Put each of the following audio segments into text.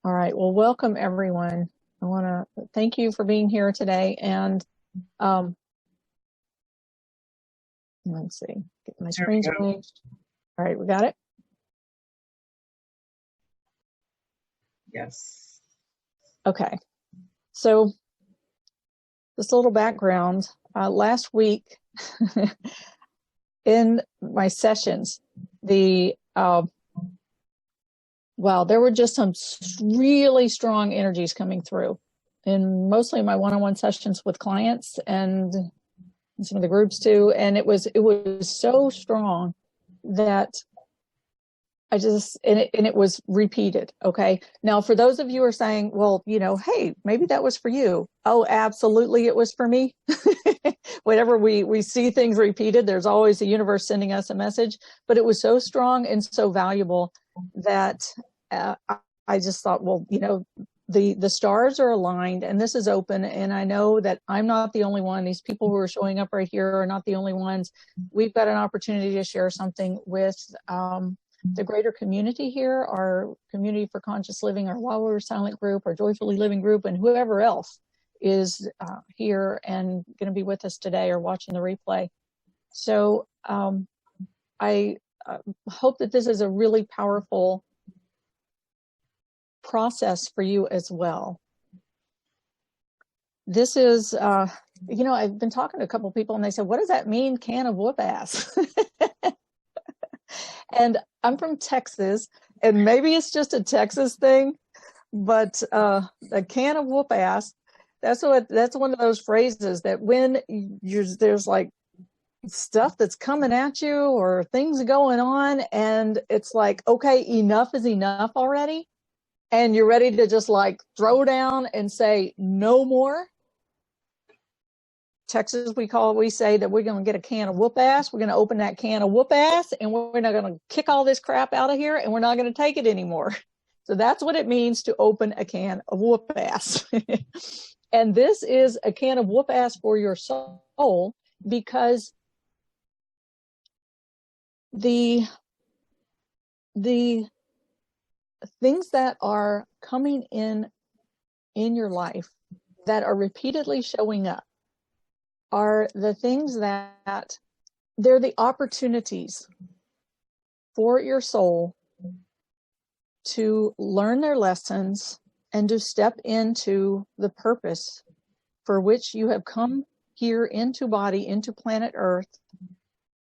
All right. Well, welcome everyone. I want to thank you for being here today. And let's see, get my screen changed. All right, we got it. Yes. Okay. So this little background, last week in my sessions, wow, there were just some really strong energies coming through in mostly my one-on-one sessions with clients and some of the groups too. And it was so strong that I just, and it was repeated. Okay. Now, for those of you who are saying, well, hey, maybe that was for you. Oh, absolutely. It was for me. Whenever we see things repeated, there's always the universe sending us a message, but it was so strong and so valuable that I just thought, well, the stars are aligned and this is open. And I know that I'm not the only one. These people who are showing up right here are not the only ones. We've got an opportunity to share something with, the greater community here, our Community for Conscious Living, our While We're Silent group, our Joyfully Living group, and whoever else is here and going to be with us today or watching the replay. So I hope that this is a really powerful process for you as well. This is, I've been talking to a couple people and they said, what does that mean, can of whoop ass? And I'm from Texas, and maybe it's just a Texas thing, but a can of whoop ass, that's one of those phrases that when there's like stuff that's coming at you or things going on and it's like, okay, enough is enough already. And you're ready to just like throw down and say no more. Texas, we say that we're going to get a can of whoop ass. We're going to open that can of whoop ass and we're not going to kick all this crap out of here and we're not going to take it anymore. So that's what it means to open a can of whoop ass. And this is a can of whoop ass for your soul because the things that are coming in your life that are repeatedly showing up are the things that they're the opportunities for your soul to learn their lessons and to step into the purpose for which you have come here into body, into planet Earth,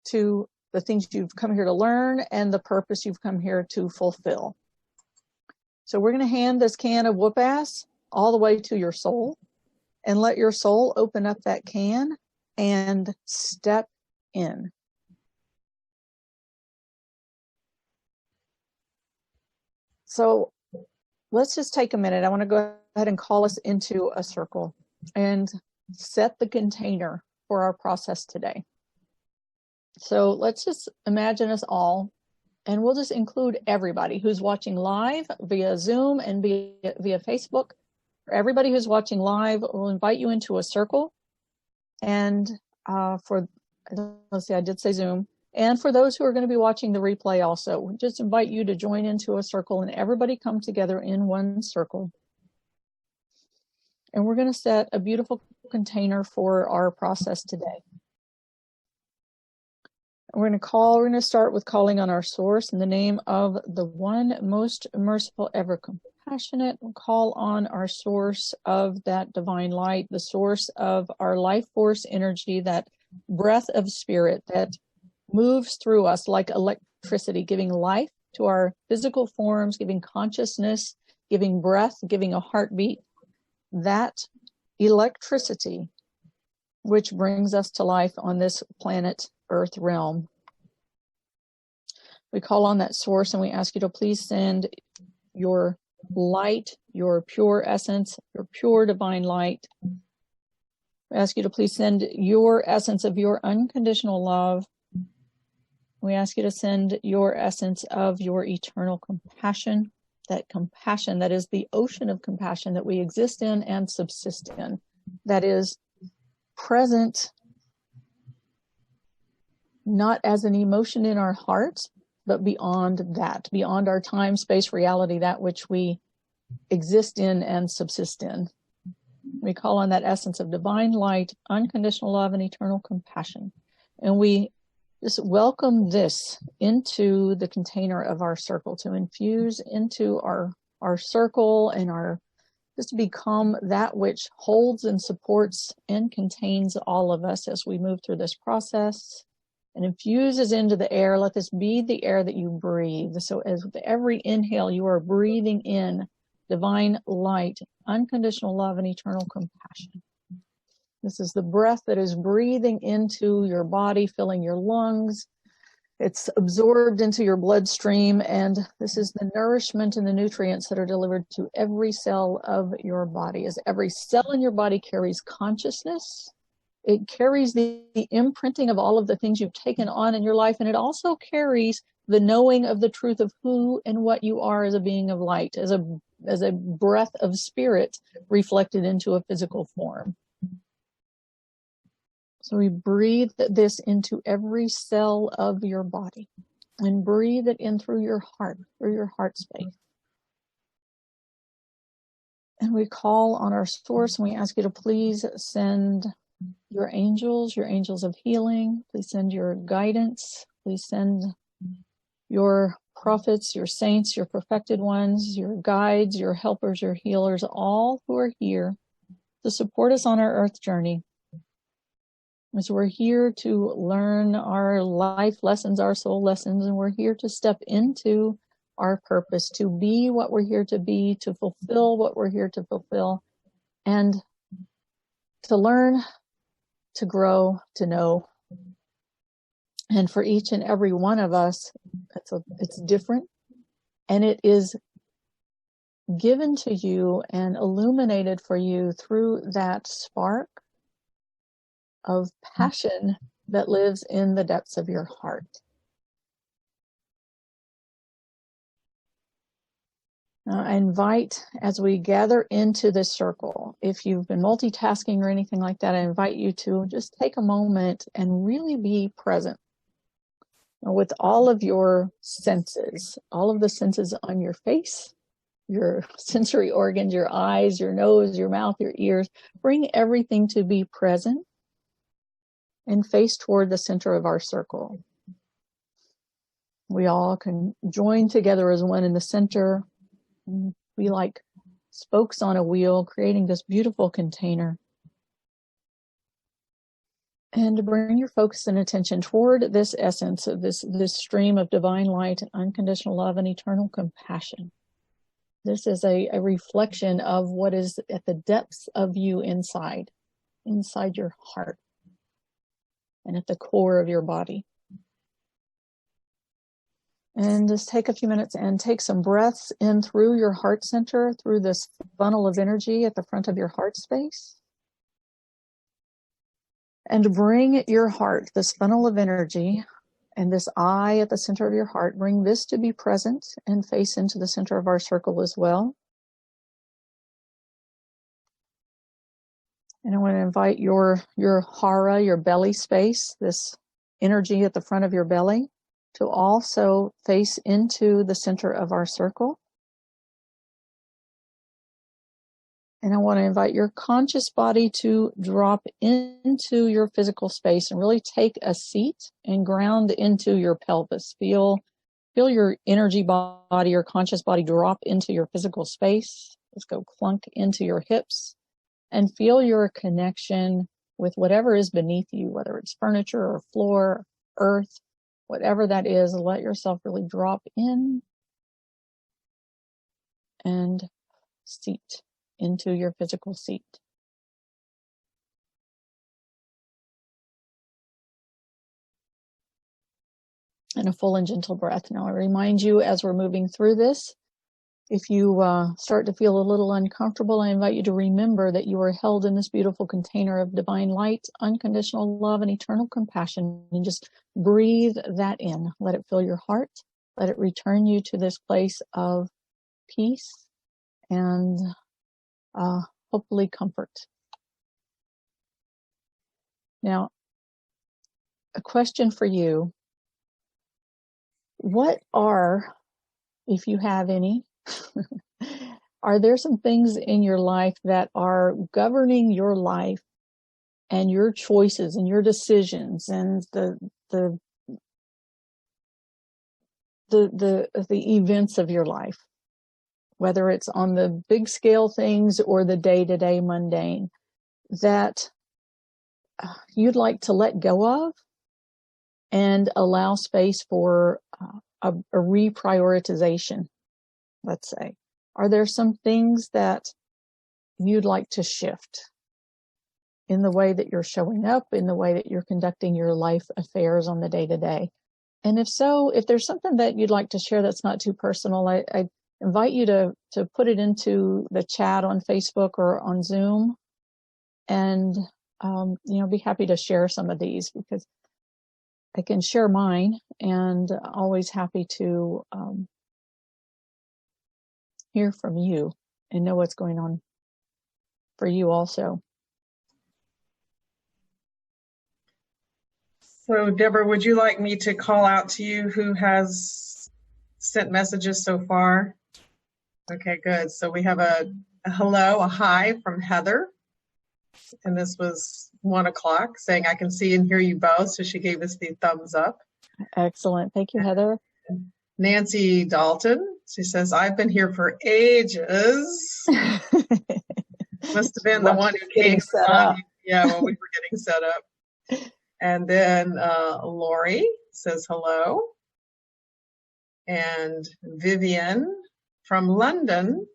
to the things you've come here to learn and the purpose you've come here to fulfill. So we're going to hand this can of whoop ass all the way to your soul and let your soul open up that can and step in. So let's just take a minute. I want to go ahead and call us into a circle and set the container for our process today. So let's just imagine us all, and we'll just include everybody who's watching live via Zoom and via Facebook. For everybody who's watching live, we'll invite you into a circle. And let's see, I did say Zoom. And for those who are going to be watching the replay also, we just invite you to join into a circle and everybody come together in one circle. And we're going to set a beautiful container for our process today. We're going to start with calling on our source in the name of the one most merciful, ever compassionate. We'll call on our source of that divine light, the source of our life force energy, that breath of spirit that moves through us like electricity, giving life to our physical forms, giving consciousness, giving breath, giving a heartbeat. That electricity which brings us to life on this planet Earth realm. We call on that source and we ask you to please send your light, your pure essence, your pure divine light. We ask you to please send your essence of your unconditional love. We ask you to send your essence of your eternal compassion, that compassion that is the ocean of compassion that we exist in and subsist in, that is present not as an emotion in our hearts, but beyond that, beyond our time, space, reality, that which we exist in and subsist in. We call on that essence of divine light, unconditional love, and eternal compassion. And we just welcome this into the container of our circle, to infuse into our circle and just to become that which holds and supports and contains all of us as we move through this process, and infuses into the air. Let this be the air that you breathe. So as with every inhale, you are breathing in divine light, unconditional love, and eternal compassion. This is the breath that is breathing into your body, filling your lungs. It's absorbed into your bloodstream, and this is the nourishment and the nutrients that are delivered to every cell of your body. As every cell in your body carries consciousness, it carries the imprinting of all of the things you've taken on in your life, and it also carries the knowing of the truth of who and what you are as a being of light, as a breath of spirit reflected into a physical form. So we breathe this into every cell of your body, and breathe it in through your heart space. And we call on our source, and we ask you to please send your angels of healing. Please send your guidance. Please send your prophets, your saints, your perfected ones, your guides, your helpers, your healers, all who are here to support us on our earth journey. As we're here to learn our life lessons, our soul lessons, and we're here to step into our purpose, to be what we're here to be, to fulfill what we're here to fulfill, and to learn, to grow, to know. And for each and every one of us, it's different, and it is given to you and illuminated for you through that spark of passion that lives in the depths of your heart. Now, I invite, as we gather into this circle, if you've been multitasking or anything like that, I invite you to just take a moment and really be present with all of your senses, all of the senses on your face, your sensory organs, your eyes, your nose, your mouth, your ears. Bring everything to be present and face toward the center of our circle. We all can join together as one in the center, be like spokes on a wheel, creating this beautiful container. And bring your focus and attention toward this essence of this stream of divine light, unconditional love, and eternal compassion. This is a reflection of what is at the depths of you inside your heart, and at the core of your body. And just take a few minutes and take some breaths in through your heart center, through this funnel of energy at the front of your heart space. And bring your heart, this funnel of energy, and this eye at the center of your heart, bring this to be present and face into the center of our circle as well. And I want to invite your hara, your belly space, this energy at the front of your belly, to also face into the center of our circle. And I want to invite your conscious body to drop into your physical space and really take a seat and ground into your pelvis. Feel your energy body, your conscious body drop into your physical space. Let's go clunk into your hips. And feel your connection with whatever is beneath you, whether it's furniture or floor, earth, whatever that is. Let yourself really drop in and seat into your physical seat. And a full and gentle breath. Now I remind you, as we're moving through this, if you start to feel a little uncomfortable, I invite you to remember that you are held in this beautiful container of divine light, unconditional love, and eternal compassion. And just breathe that in. Let it fill your heart. Let it return you to this place of peace and hopefully comfort. Now, a question for you. What are, if you have any, Are there some things in your life that are governing your life and your choices and your decisions and the events of your life, whether it's on the big scale things or the day-to-day mundane, that you'd like to let go of and allow space for a reprioritization, let's say? Are there some things that you'd like to shift in the way that you're showing up, in the way that you're conducting your life affairs on the day-to-day? And if so, if there's something that you'd like to share that's not too personal, I invite you to put it into the chat on Facebook or on Zoom, and be happy to share some of these, because I can share mine, and always happy to hear from you and know what's going on for you also. So, Deborah, would you like me to call out to you who has sent messages so far? Okay, good. So we have a hello, a hi from Heather. And this was 1 o'clock, saying, I can see and hear you both. So she gave us the thumbs up. Excellent. Thank you, Heather. Nancy Dalton, she says, I've been here for ages. Must have been the one who came set up. Yeah, when we were getting set up. And then Lori says hello. And Vivian from London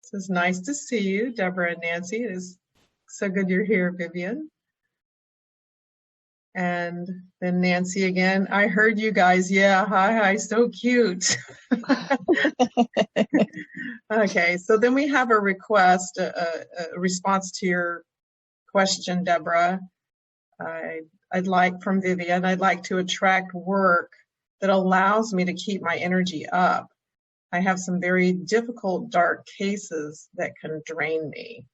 says, nice to see you, Deborah and Nancy. It is so good you're here, Vivian. And then Nancy again, I heard you guys. Yeah, hi, so cute. Okay, so then we have a request, a response to your question, Deborah. I'd like from Vivian, I'd like to attract work that allows me to keep my energy up. I have some very difficult, dark cases that can drain me.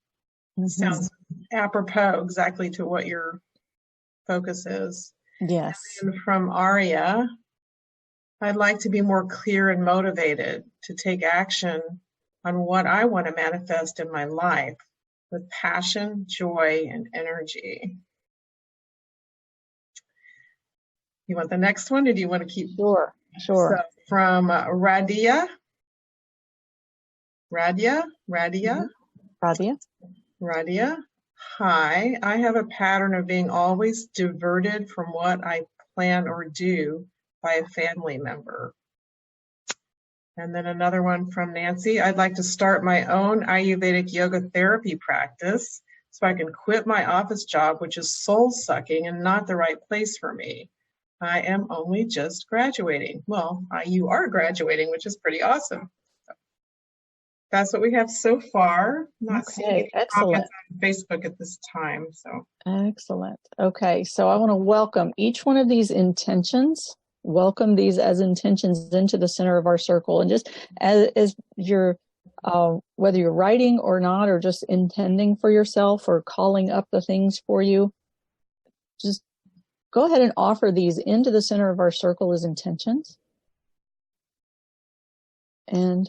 Mm-hmm. Sounds apropos exactly to what your focus is. Yes. And from Aria, I'd like to be more clear and motivated to take action on what I want to manifest in my life with passion, joy, and energy. You want the next one, or do you want to keep? Sure. So from Radia. Hi, I have a pattern of being always diverted from what I plan or do by a family member. And then another one from Nancy. I'd like to start my own Ayurvedic yoga therapy practice so I can quit my office job, which is soul-sucking and not the right place for me. I am only just graduating. Well, you are graduating, which is pretty awesome. So that's what we have so far. Not seeing any comments on Facebook at this time. So excellent. Okay, so I want to welcome each one of these intentions. Welcome these as intentions into the center of our circle, and just as you're, whether you're writing or not, or just intending for yourself or calling up the things for you, just go ahead and offer these into the center of our circle as intentions. And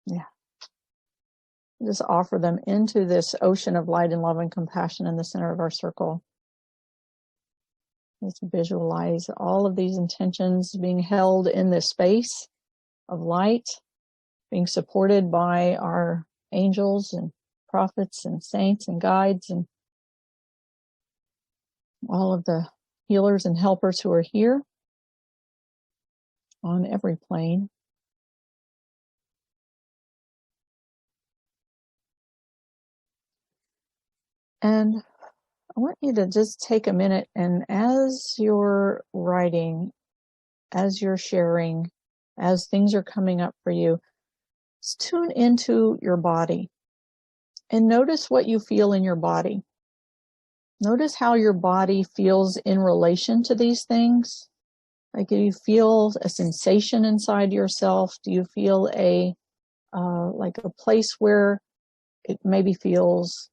yeah, just offer them into this ocean of light and love and compassion in the center of our circle. Let's visualize all of these intentions being held in this space of light, being supported by our angels and prophets and saints and guides and all of the healers and helpers who are here on every plane. And I want you to just take a minute, and as you're writing, as you're sharing, as things are coming up for you, just tune into your body and notice what you feel in your body. Notice how your body feels in relation to these things. Like, do you feel a sensation inside yourself? Do you feel like a place where it maybe feels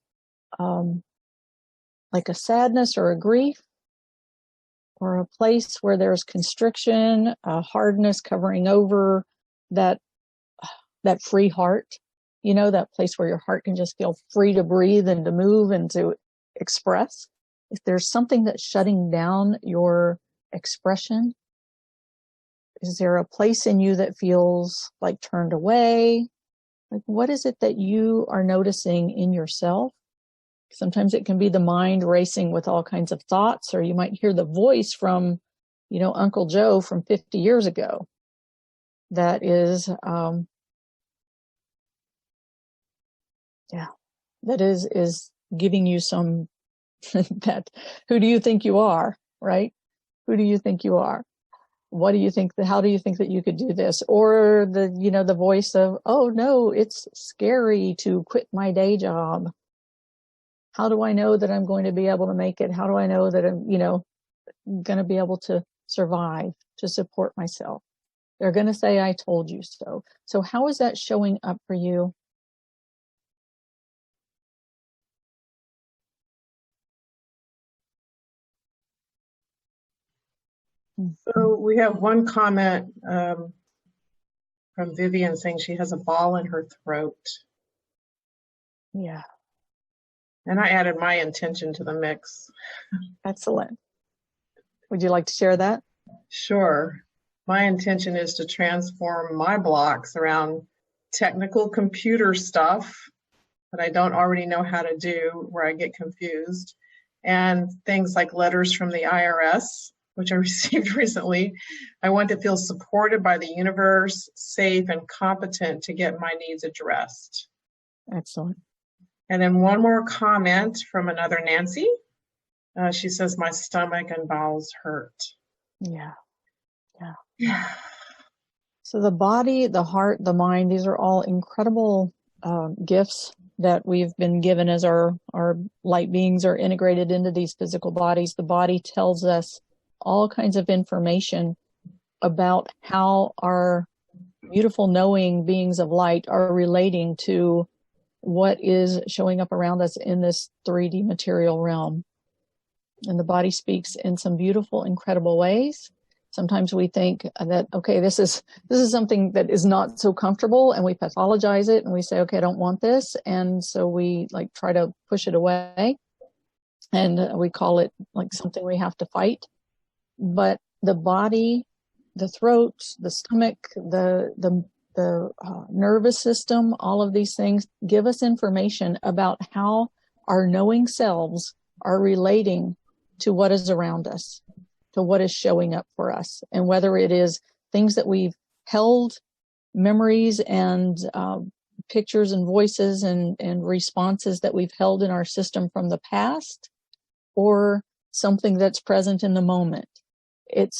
like a sadness or a grief? or a place where there's constriction, hardness covering over that free heart, that place where your heart can just feel free to breathe and to move and to express. If there's something that's shutting down your expression, is there a place in you that feels like turned away? Like, what is it that you are noticing in yourself? Sometimes it can be the mind racing with all kinds of thoughts, or you might hear the voice from, Uncle Joe from 50 years ago. That is, that is giving you some, that, who do you think you are, right? Who do you think you are? What do you think how do you think that you could do this? Or the voice of, oh no, it's scary to quit my day job. How do I know that I'm going to be able to make it? How do I know that I'm, going to be able to survive, to support myself? They're going to say, I told you so. So how is that showing up for you? So we have one comment from Vivian saying she has a ball in her throat. Yeah. And I added my intention to the mix. Excellent. Would you like to share that? Sure. My intention is to transform my blocks around technical computer stuff that I don't already know how to do, where I get confused, and things like letters from the IRS, which I received recently. I want to feel supported by the universe, safe and competent to get my needs addressed. Excellent. And then one more comment from another Nancy. She says, my stomach and bowels hurt. Yeah. So the body, the heart, the mind, these are all incredible gifts that we've been given as our light beings are integrated into these physical bodies. The body tells us all kinds of information about how our beautiful knowing beings of light are relating to what is showing up around us in this 3D material realm. And the body speaks in some beautiful, incredible ways. Sometimes we think that, okay, this is something that is not so comfortable, and we pathologize it and we say, okay, I don't want this. And so we try to push it away, and we call it like something we have to fight. But the body, the throat, the stomach, the nervous system, all of these things give us information about how our knowing selves are relating to what is around us, to what is showing up for us. And whether it is things that we've held, memories and pictures and voices and responses that we've held in our system from the past, or something that's present in the moment. It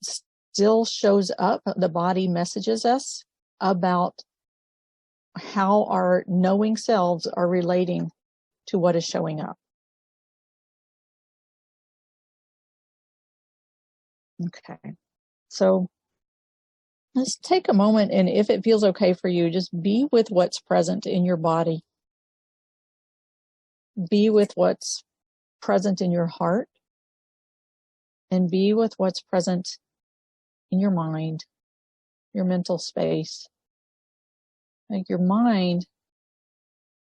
still shows up. The body messages us about how our knowing selves are relating to what is showing up. Okay. So let's take a moment, and if it feels okay for you, just be with what's present in your body. Be with what's present in your heart, and be with what's present in your mind, your mental space. Like, your mind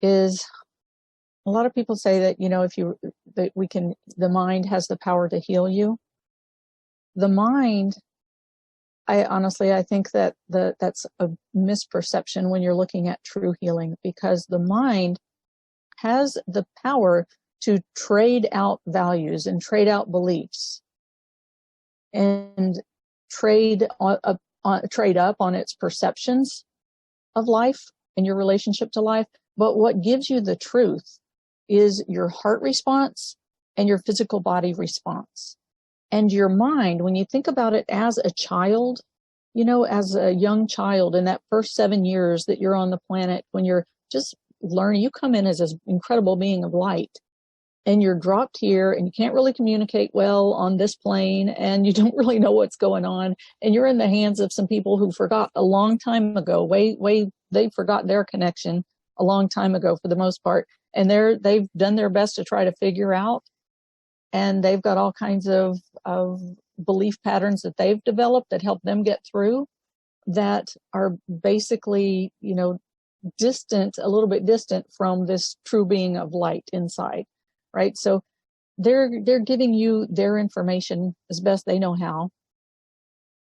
is, a lot of people say that, the mind has the power to heal you. The mind, I think that that's a misperception when you're looking at true healing, because the mind has the power to trade out values and trade out beliefs and trade up on its perceptions of life and your relationship to life. But what gives you the truth is your heart response and your physical body response. And your mind, when you think about it as a child, as a young child, in that first 7 years that you're on the planet, when you're just learning, you come in as this incredible being of light, and you're dropped here, and you can't really communicate well on this plane, and you don't really know what's going on, and you're in the hands of some people who forgot a long time ago, they forgot their connection a long time ago for the most part, and they've done their best to try to figure out. and they've got all kinds of belief patterns that they've developed that help them get through, that are basically, distant, a little bit distant from this true being of light inside, right? So they're giving you their information as best they know how,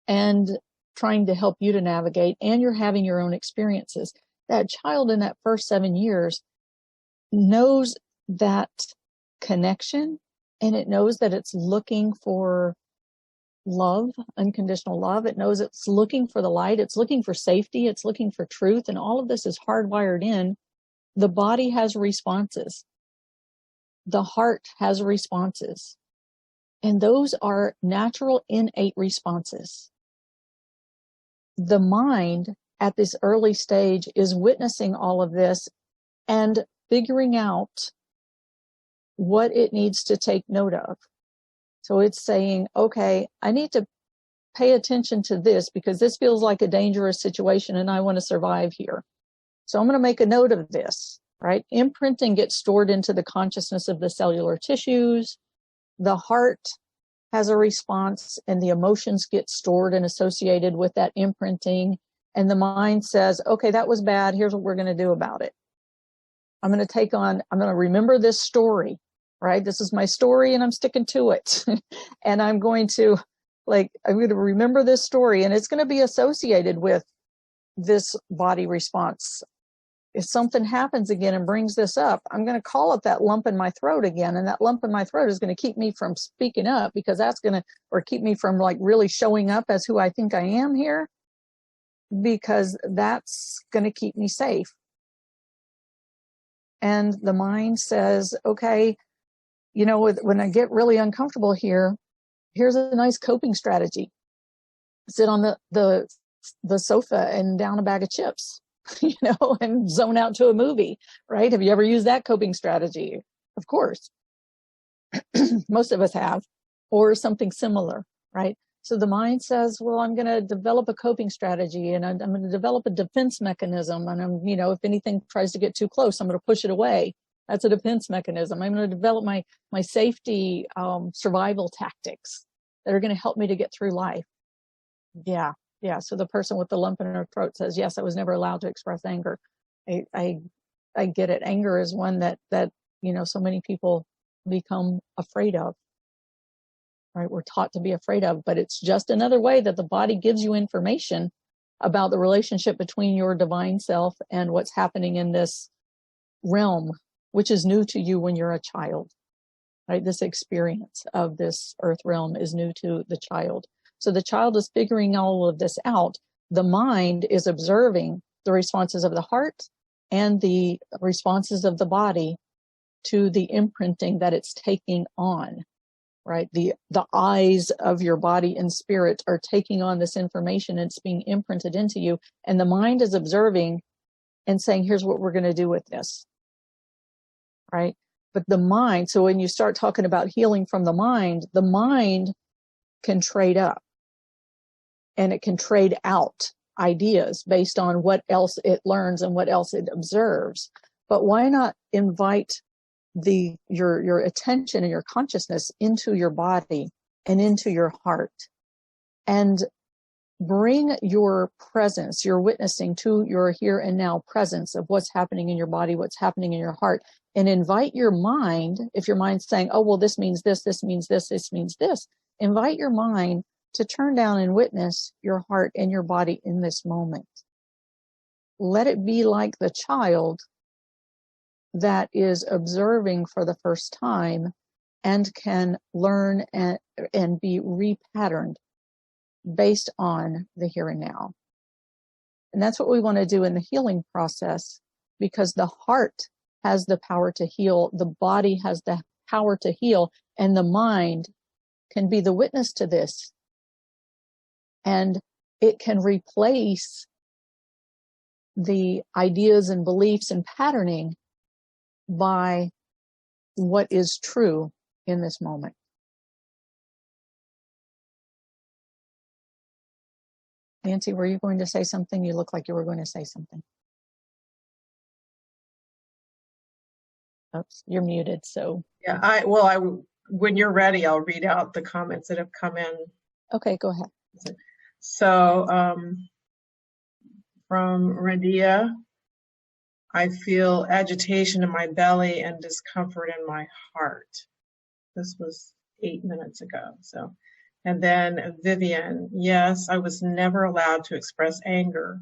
and trying to help you to navigate, and you're having your own experiences. That child in that first 7 years knows that connection, and it knows that it's looking for love, unconditional love. It knows it's looking for the light. It's looking for safety. It's looking for truth. And all of this is hardwired in. The body has responses. The heart has responses. And those are natural, innate responses. The mind at this early stage is witnessing all of this and figuring out what it needs to take note of. So it's saying, okay, I need to pay attention to this because this feels like a dangerous situation and I want to survive here. So I'm going to make a note of this, right? Imprinting gets stored into the consciousness of the cellular tissues. The heart has a response, and the emotions get stored and associated with that imprinting. And the mind says, okay, that was bad. Here's what we're going to do about it. I'm going to remember this story, right? This is my story and I'm sticking to it. And I'm going to remember this story, and it's going to be associated with this body response. If something happens again and brings this up, I'm going to call it that lump in my throat again. And that lump in my throat is going to keep me from speaking up, because or keep me from really showing up as who I think I am here, because that's going to keep me safe. And the mind says, okay, when I get really uncomfortable here, here's a nice coping strategy. Sit on the sofa and down a bag of chips, and zone out to a movie, right? Have you ever used that coping strategy? Of course. Most of us have, or something similar, right? So the mind says, well, I'm going to develop a coping strategy, and I'm going to develop a defense mechanism. And if anything tries to get too close, I'm going to push it away. That's a defense mechanism. I'm going to develop my safety survival tactics that are going to help me to get through life. Yeah. So the person with the lump in her throat says, yes, I was never allowed to express anger. I get it. Anger is one that so many people become afraid of. Right? We're taught to be afraid of, but it's just another way that the body gives you information about the relationship between your divine self and what's happening in this realm, which is new to you when you're a child. Right? This experience of this earth realm is new to the child. So the child is figuring all of this out. The mind is observing the responses of the heart and the responses of the body to the imprinting that it's taking on, right? The eyes of your body and spirit are taking on this information, and it's being imprinted into you. And the mind is observing and saying, here's what we're going to do with this, right? But the mind, so when you start talking about healing from the mind can trade up. And it can trade out ideas based on what else it learns and what else it observes. But why not invite your attention and your consciousness into your body and into your heart, and bring your presence, your witnessing to your here and now presence of what's happening in your body, what's happening in your heart, and invite your mind, if your mind's saying, oh, well, this means this, this means this, this means this, invite your mind to turn down and witness your heart and your body in this moment. Let it be like the child that is observing for the first time and can learn and be repatterned based on the here and now. And that's what we want to do in the healing process, because the heart has the power to heal, the body has the power to heal, and the mind can be the witness to this. And it can replace the ideas and beliefs and patterning by what is true in this moment. Nancy, were you going to say something? You look like you were going to say something. Oops, you're muted, so. Yeah, I when you're ready, I'll read out the comments that have come in. Okay, go ahead. So from Radia, I feel agitation in my belly and discomfort in my heart. This was 8 minutes ago. So, and then Vivian, yes, I was never allowed to express anger.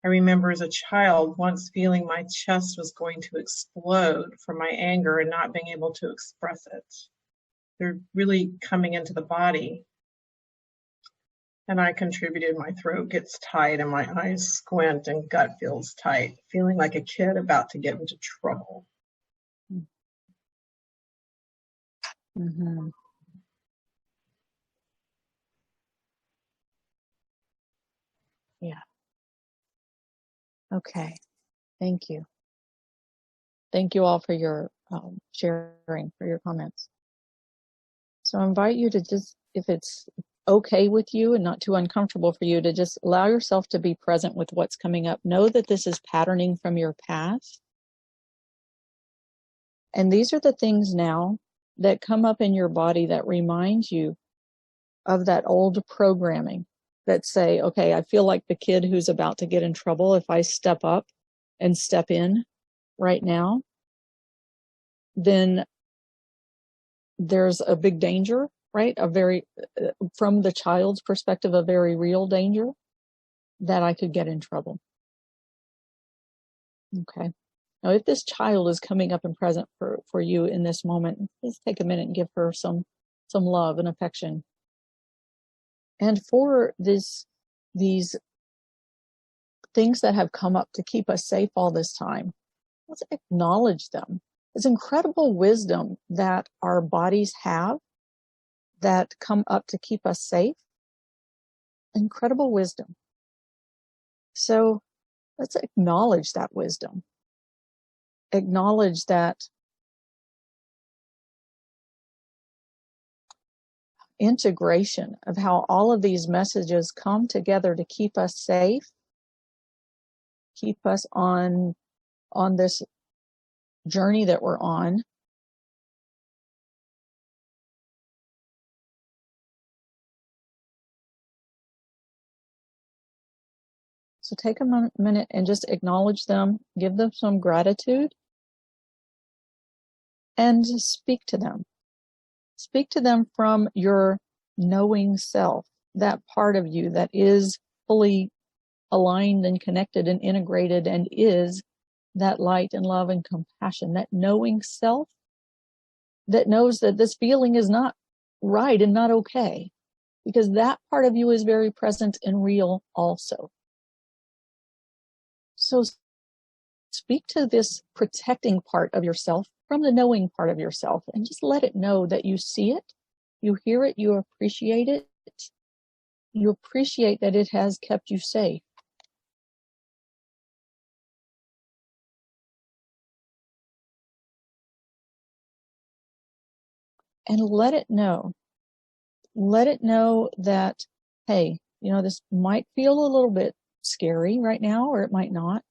I remember as a child once feeling my chest was going to explode from my anger and not being able to express it. They're really coming into the body. And I contributed, my throat gets tight and my eyes squint and gut feels tight, feeling like a kid about to get into trouble. Mm-hmm. Yeah. Okay. Thank you. Thank you all for your sharing, for your comments. So I invite you to just, if it's okay with you and not too uncomfortable for you, to just allow yourself to be present with what's coming up. Know that this is patterning from your past. And these are the things now that come up in your body that remind you of that old programming that say, okay, I feel like the kid who's about to get in trouble if I step up and step in right now, then there's a big danger, right? A very, from the child's perspective, a very real danger that I could get in trouble. Okay. Now, if this child is coming up and present for you in this moment, just take a minute and give her some love and affection. And for these things that have come up to keep us safe all this time, let's acknowledge them. It's incredible wisdom that our bodies have that come up to keep us safe. Incredible wisdom. So let's acknowledge that wisdom. Acknowledge that integration of how all of these messages come together to keep us safe, keep us on this journey that we're on. So take a minute and just acknowledge them, give them some gratitude, and just speak to them. Speak to them from your knowing self, that part of you that is fully aligned and connected and integrated and is that light and love and compassion, that knowing self that knows that this feeling is not right and not okay, because that part of you is very present and real also. So speak to this protecting part of yourself from the knowing part of yourself and just let it know that you see it, you hear it, you appreciate it. You appreciate that it has kept you safe. And let it know that, hey, this might feel a little bit scary right now, or it might not,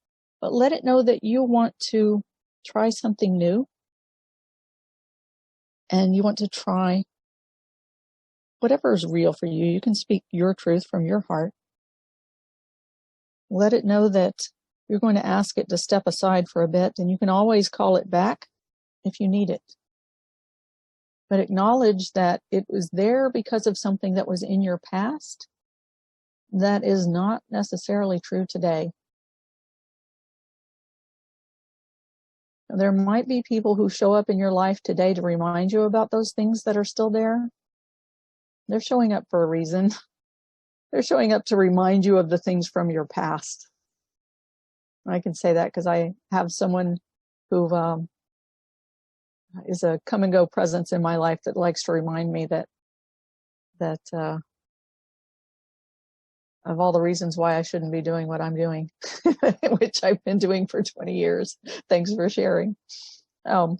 but let it know that you want to try something new and you want to try whatever is real for you. You can speak your truth from your heart. Let it know that you're going to ask it to step aside for a bit, and you can always call it back if you need it. But acknowledge that it was there because of something that was in your past that is not necessarily true today. There might be people who show up in your life today to remind you about those things that are still there. They're showing up for a reason. They're showing up to remind you of the things from your past. I can say that because I have someone who is a come and go presence in my life that likes to remind me that of all the reasons why I shouldn't be doing what I'm doing, which I've been doing for 20 years. Thanks for sharing. So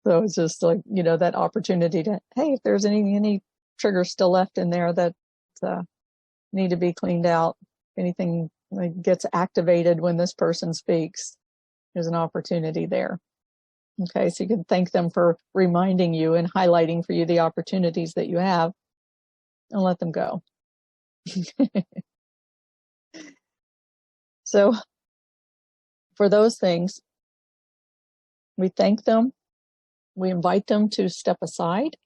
it's just like, that opportunity to, hey, if there's any triggers still left in there that need to be cleaned out, anything gets activated when this person speaks, there's an opportunity there. Okay, so you can thank them for reminding you and highlighting for you the opportunities that you have, and let them go. So for those things, we thank them, we invite them to step aside,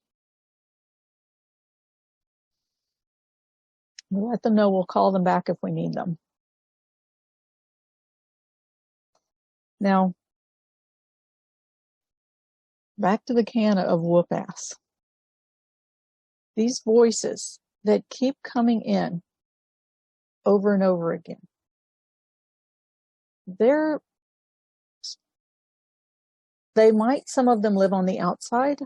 we let them know we'll call them back if we need them. Now, back to the can of whoop ass. These voices that keep coming in over and over again, they might, some of them live on the outside,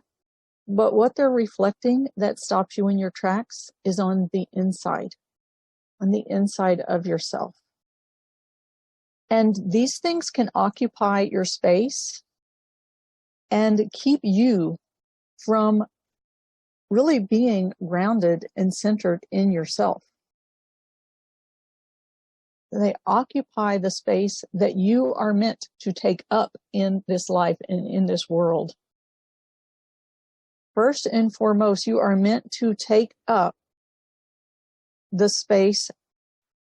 but what they're reflecting that stops you in your tracks is on the inside of yourself. And these things can occupy your space and keep you from really being grounded and centered in yourself. They occupy the space that you are meant to take up in this life and in this world. First and foremost, you are meant to take up the space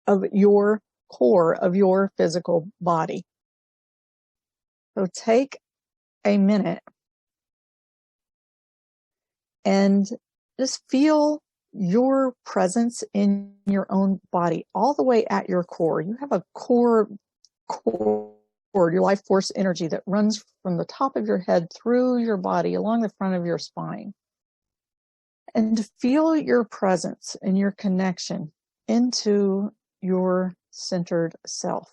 of your core, of your physical body. So take a minute and just feel your presence in your own body, all the way at your core. You have a core, your life force energy that runs from the top of your head through your body, along the front of your spine. And feel your presence and your connection into your centered self.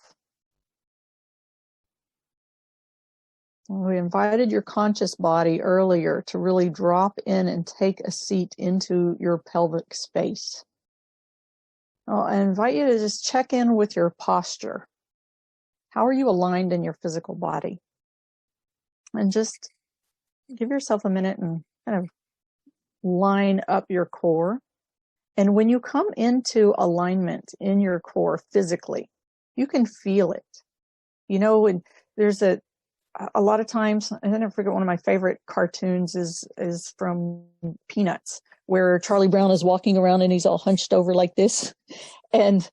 We invited your conscious body earlier to really drop in and take a seat into your pelvic space. I invite you to just check in with your posture. How are you aligned in your physical body? And just give yourself a minute and kind of line up your core. And when you come into alignment in your core physically, you can feel it. You know, and there's a lot of times, I never forget, one of my favorite cartoons is from Peanuts, where Charlie Brown is walking around and he's all hunched over like this. And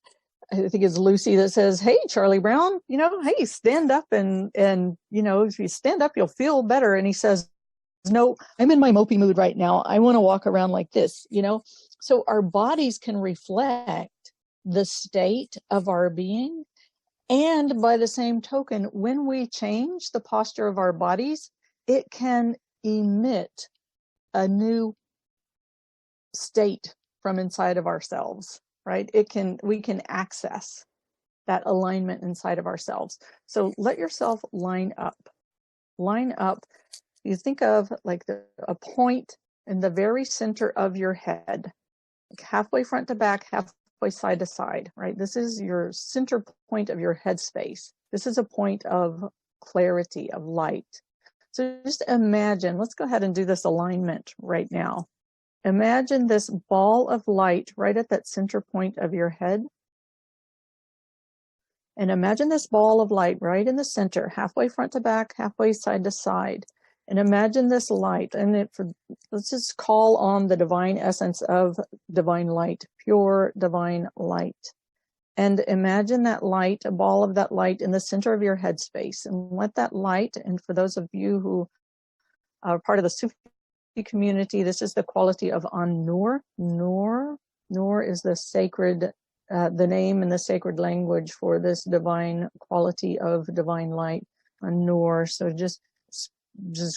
I think it's Lucy that says, "Hey, Charlie Brown, hey, stand up and, if you stand up, you'll feel better." And he says, "No, I'm in my mopey mood right now. I want to walk around like this," So our bodies can reflect the state of our being. And by the same token, when we change the posture of our bodies, it can emit a new state from inside of ourselves, right? We can access that alignment inside of ourselves. So let yourself line up. Line up. You think of like a point in the very center of your head, like halfway front to back, halfway side to side, right? This is your center point of your head space. This is a point of clarity, of light. So just imagine, let's go ahead and do this alignment right now. Imagine this ball of light right at that center point of your head. And imagine this ball of light right in the center, halfway front to back, halfway side to side. And imagine this light, and let's just call on the divine essence of divine light, pure divine light. And imagine that light, a ball of that light in the center of your headspace. And let that light, and for those of you who are part of the Sufi community, this is the quality of An-Nur. Nur is the sacred, the name in the sacred language for this divine quality of divine light, An-Nur. So just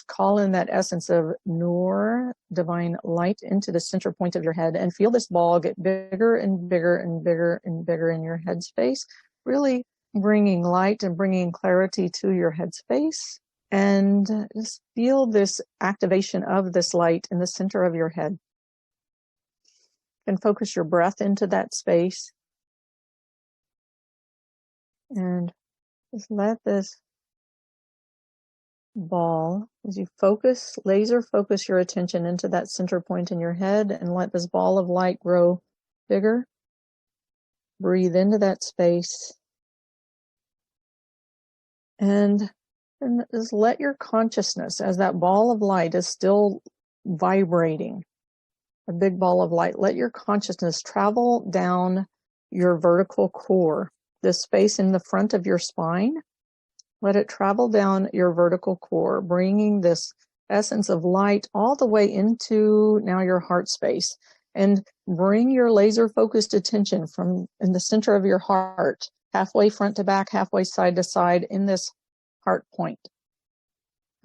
call in that essence of Nur, divine light, into the center point of your head, and feel this ball get bigger and bigger and bigger and bigger in your headspace, really bringing light and bringing clarity to your headspace. And just feel this activation of this light in the center of your head. And focus your breath into that space. And just let this ball, as you laser focus your attention into that center point in your head, and let this ball of light grow bigger. Breathe into that space. And And just let your consciousness, as that ball of light is still vibrating, a big ball of light, let your consciousness travel down your vertical core, this space in the front of your spine. Let it travel down your vertical core, bringing this essence of light all the way into now your heart space. And bring your laser focused attention from in the center of your heart, halfway front to back, halfway side to side in this heart point.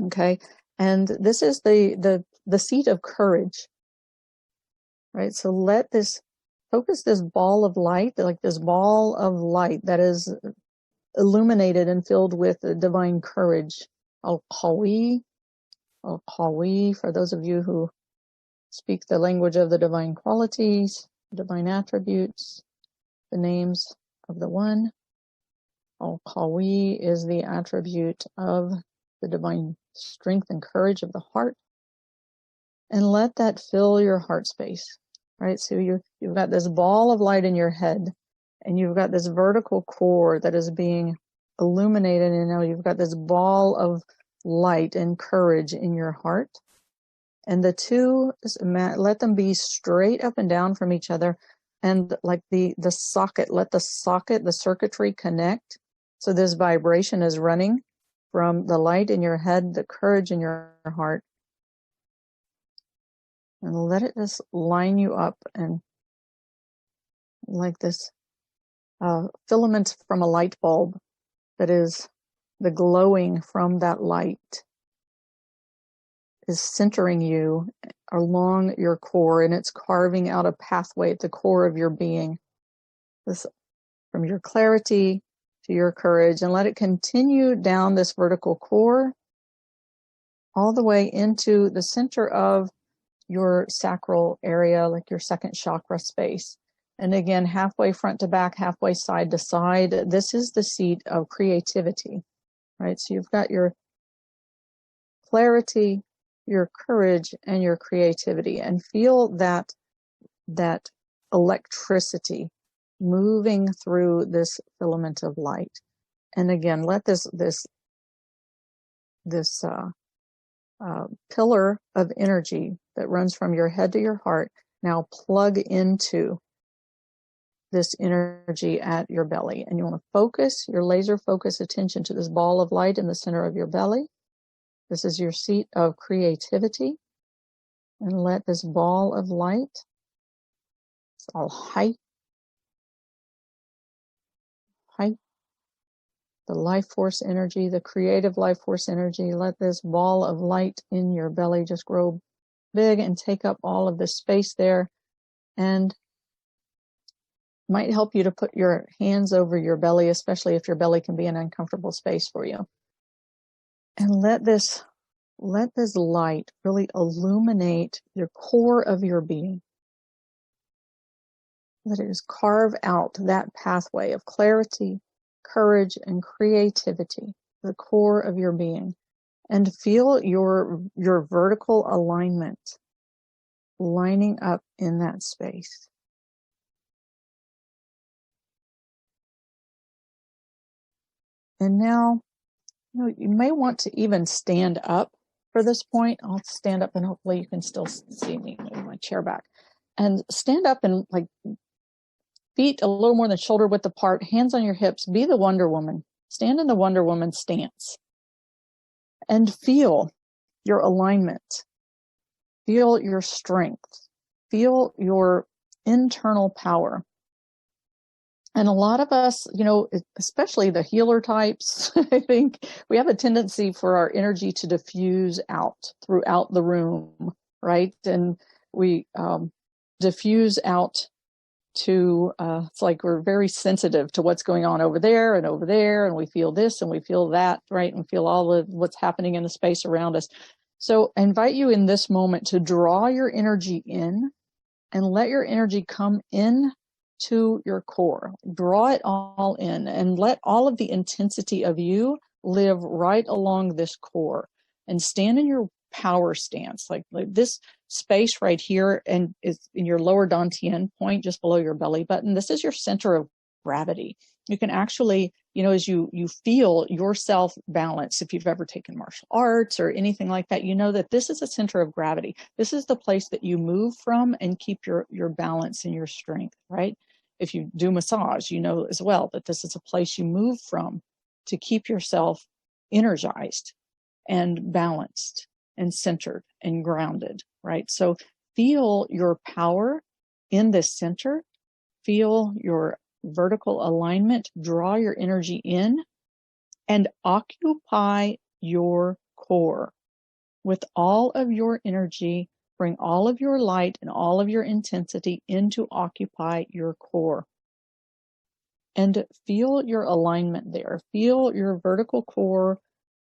Okay. And this is the seat of courage, right? So let this focus this ball of light, like this ball of light that is illuminated and filled with divine courage. Al-Qawi, for those of you who speak the language of the divine qualities, divine attributes, the names of the One. Al-Qawi is the attribute of the divine strength and courage of the heart. And let that fill your heart space, right? So you've got this ball of light in your head, and you've got this vertical core that is being illuminated, and now you've got this ball of light and courage in your heart. And the two, let them be straight up and down from each other. And like the socket, let the circuitry connect. So this vibration is running from the light in your head, the courage in your heart. And let it just line you up, and like this filament from a light bulb that is the glowing from that light is centering you along your core, and it's carving out a pathway at the core of your being. This from your clarity to your courage, and let it continue down this vertical core all the way into the center of your sacral area, like your second chakra space. And again, halfway front to back, halfway side to side. This is the seat of creativity, right? So you've got your clarity, your courage, and your creativity, and feel that electricity moving through this filament of light. And again, let this pillar of energy that runs from your head to your heart now plug into this energy at your belly. And you want to focus your laser focus attention to this ball of light in the center of your belly. This is your seat of creativity. And let this ball of light, it's all height, the life force energy, the creative life force energy. Let this ball of light in your belly just grow big and take up all of the space there, and might help you to put your hands over your belly, especially if your belly can be an uncomfortable space for you. And let this light really illuminate your core of your being. Let it just carve out that pathway of clarity, courage, and creativity, the core of your being. And feel your vertical alignment lining up in that space. And now, you may want to even stand up for this point. I'll stand up and hopefully you can still see me, move my chair back. And stand up and like feet a little more than shoulder width apart, hands on your hips, be the Wonder Woman. Stand in the Wonder Woman stance. And feel your alignment. Feel your strength. Feel your internal power. And a lot of us, especially the healer types, I think we have a tendency for our energy to diffuse out throughout the room, right? And we diffuse out to, it's like we're very sensitive to what's going on over there, and we feel this and we feel that, right? And feel all of what's happening in the space around us. So I invite you in this moment to draw your energy in and let your energy come in to your core. Draw it all in and let all of the intensity of you live right along this core, and stand in your power stance, like this space right here, and is in your lower dantian point just below your belly button. This is your center of gravity. You can actually you know, as you feel yourself balance, if you've ever taken martial arts or anything like that, you know that this is a center of gravity. This is the place that you move from and keep your balance and your strength, right? If you do massage, you know as well that this is a place you move from to keep yourself energized and balanced and centered and grounded, right? So feel your power in this center. Feel your vertical alignment, draw your energy in, and occupy your core with all of your energy. Bring all of your light and all of your intensity into occupy your core. And feel your alignment there. Feel your vertical core,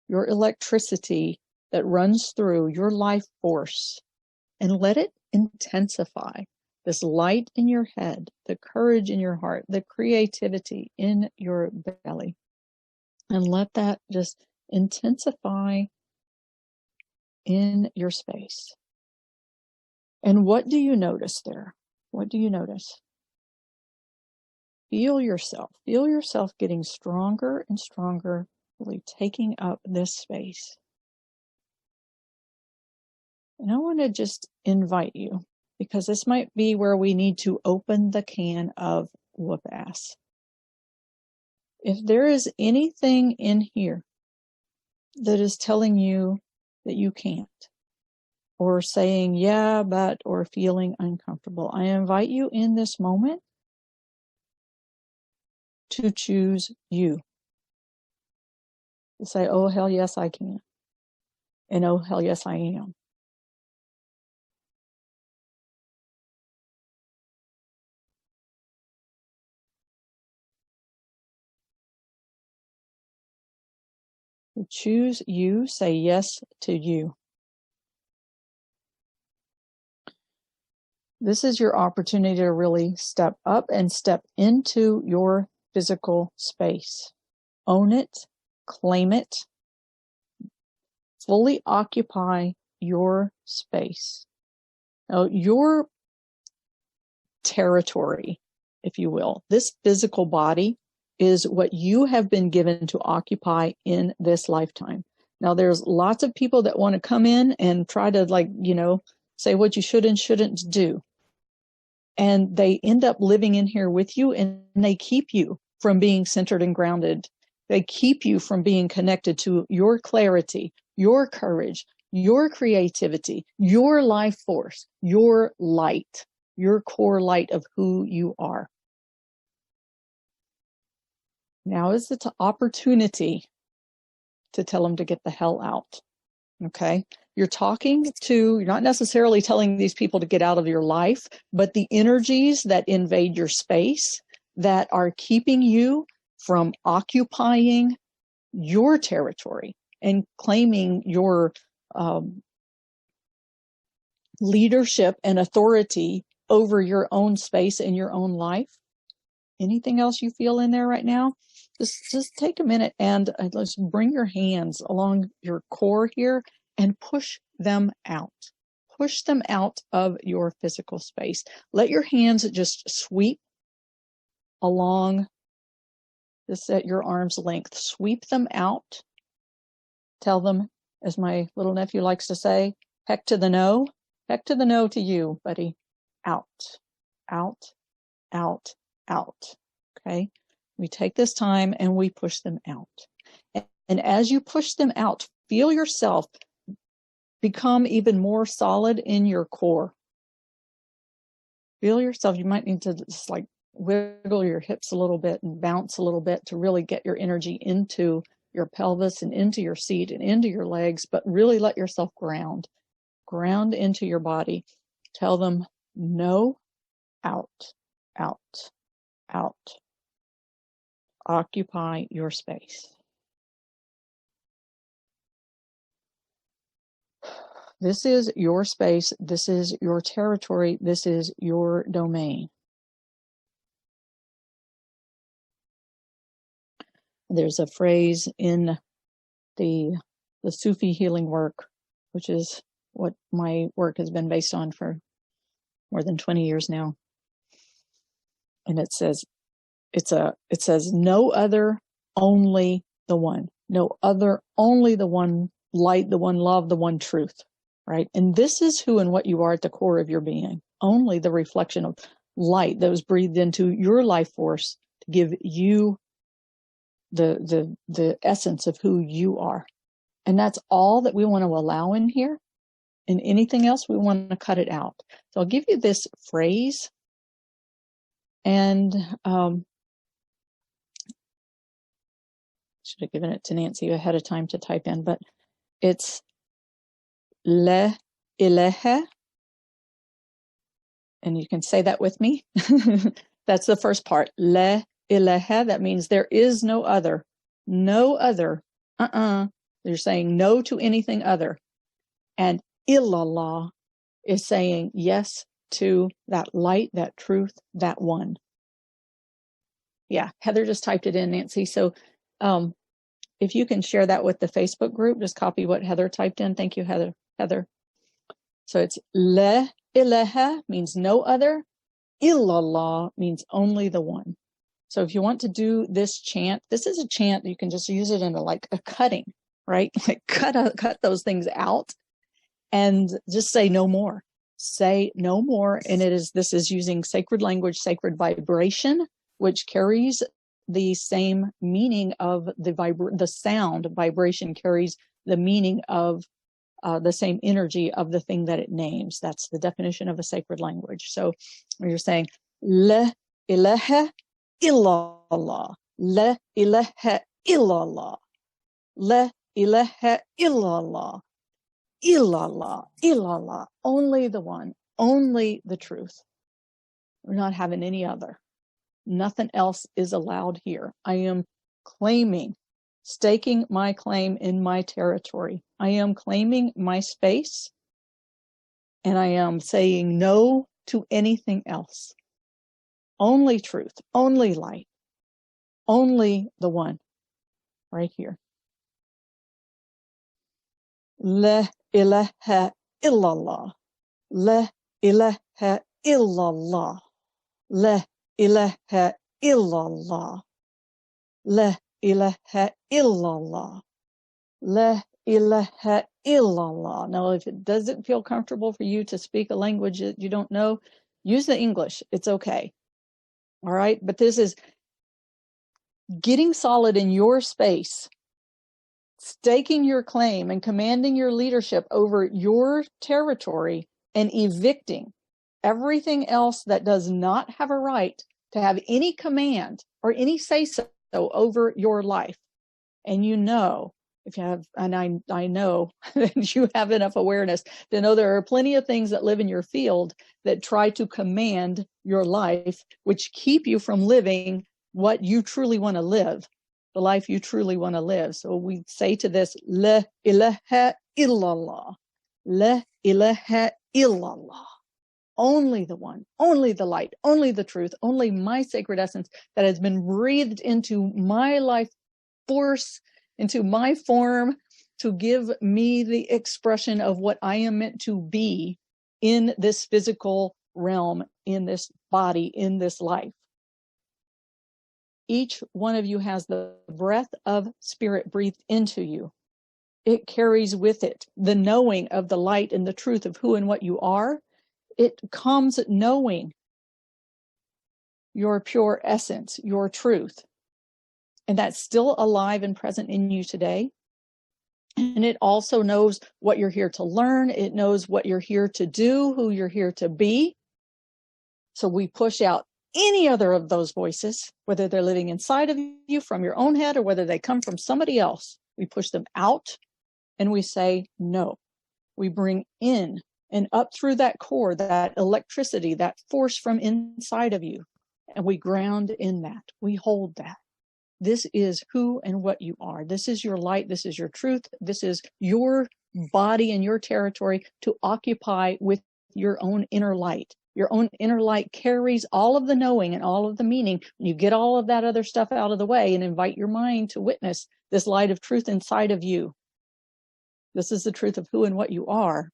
your electricity that runs through your life force, and let it intensify. This light in your head, the courage in your heart, the creativity in your belly. And let that just intensify in your space. And what do you notice there? What do you notice? Feel yourself getting stronger and stronger, really taking up this space. And I want to just invite you, because this might be where we need to open the can of whoop ass. If there is anything in here that is telling you that you can't, or saying, yeah, but, or feeling uncomfortable, I invite you in this moment to choose you. To say, oh, hell yes, I can. And oh, hell yes, I am. Choose you, say yes to you. This is your opportunity to really step up and step into your physical space. Own it, claim it, fully occupy your space. Now, your territory, if you will, this physical body is what you have been given to occupy in this lifetime. Now, there's lots of people that want to come in and try to, say what you should and shouldn't do. And they end up living in here with you, and they keep you from being centered and grounded. They keep you from being connected to your clarity, your courage, your creativity, your life force, your light, your core light of who you are. Now is the opportunity to tell them to get the hell out. Okay? You're not necessarily telling these people to get out of your life, but the energies that invade your space that are keeping you from occupying your territory and claiming your leadership and authority over your own space and your own life. Anything else you feel in there right now? Just take a minute and let's bring your hands along your core here and push them out. Push them out of your physical space. Let your hands just sweep along this at your arm's length. Sweep them out. Tell them, as my little nephew likes to say, heck to the no. Heck to the no to you, buddy. Out, out, out, out. Okay? We take this time and we push them out. And as you push them out, feel yourself become even more solid in your core. Feel yourself, you might need to just wiggle your hips a little bit and bounce a little bit to really get your energy into your pelvis and into your seat and into your legs, but really let yourself ground into your body. Tell them no, out, out, out. Occupy your space. This is your space. This is your territory. This is your domain. There's a phrase in the Sufi healing work, which is what my work has been based on for more than 20 years now. And it says no other only the one, no other, only the one light, the one love, the one truth, right? And this is who and what you are at the core of your being. Only the reflection of light that was breathed into your life force to give you the essence of who you are. And that's all that we want to allow in here. And anything else, we want to cut it out. So I'll give you this phrase, and should have given it to Nancy ahead of time to type in, but it's le ilaha, and you can say that with me. That's the first part. Le ilaha, that means there is no other. No other. You're saying no to anything other. And illallah is saying yes to that light, that truth, that one. Yeah, Heather just typed it in, Nancy. So if you can share that with the Facebook group, just copy what Heather typed in. Thank you, Heather. So it's le ilaha means no other. Illallah means only the one. So if you want to do this chant, this is a chant, you can just use it in like a cutting, right? Like cut those things out and just say no more. Say no more. And this is using sacred language, sacred vibration, which carries the same meaning of the sound. Vibration carries the meaning of the same energy of the thing that it names. That's the definition of a sacred language. So you're saying la ilaha illallah, la ilaha illallah, la ilaha illallah, illallah, illallah, only the one, only the truth. We're not having any other. Nothing else is allowed here. I am claiming, staking my claim in my territory. I am claiming my space, and I am saying no to anything else. Only truth, only light, only the one, right here. La ilaha illallah, la ilaha illallah, la ilaha illallah, la ilaha illallah, la ilaha illallah. Now, if it doesn't feel comfortable for you to speak a language that you don't know, use the English. It's okay. All right. But this is getting solid in your space, staking your claim and commanding your leadership over your territory, and evicting everything else that does not have a right to have any command or any say-so over your life. And you know, if you have, and I know that you have enough awareness to know there are plenty of things that live in your field that try to command your life, which keep you from living what you truly want to live, the life you truly want to live. So we say to this, La ilaha illallah, La ilaha illallah. Only the one, only the light, only the truth, only my sacred essence that has been breathed into my life force, into my form, to give me the expression of what I am meant to be in this physical realm, in this body, in this life. Each one of you has the breath of spirit breathed into you. It carries with it the knowing of the light and the truth of who and what you are. It comes knowing your pure essence, your truth. And that's still alive and present in you today. And it also knows what you're here to learn. It knows what you're here to do, who you're here to be. So we push out any other of those voices, whether they're living inside of you from your own head or whether they come from somebody else. We push them out and we say no. We bring in and up through that core, that electricity, that force from inside of you. And we ground in that. We hold that. This is who and what you are. This is your light. This is your truth. This is your body and your territory to occupy with your own inner light. Your own inner light carries all of the knowing and all of the meaning. You get all of that other stuff out of the way and invite your mind to witness this light of truth inside of you. This is the truth of who and what you are.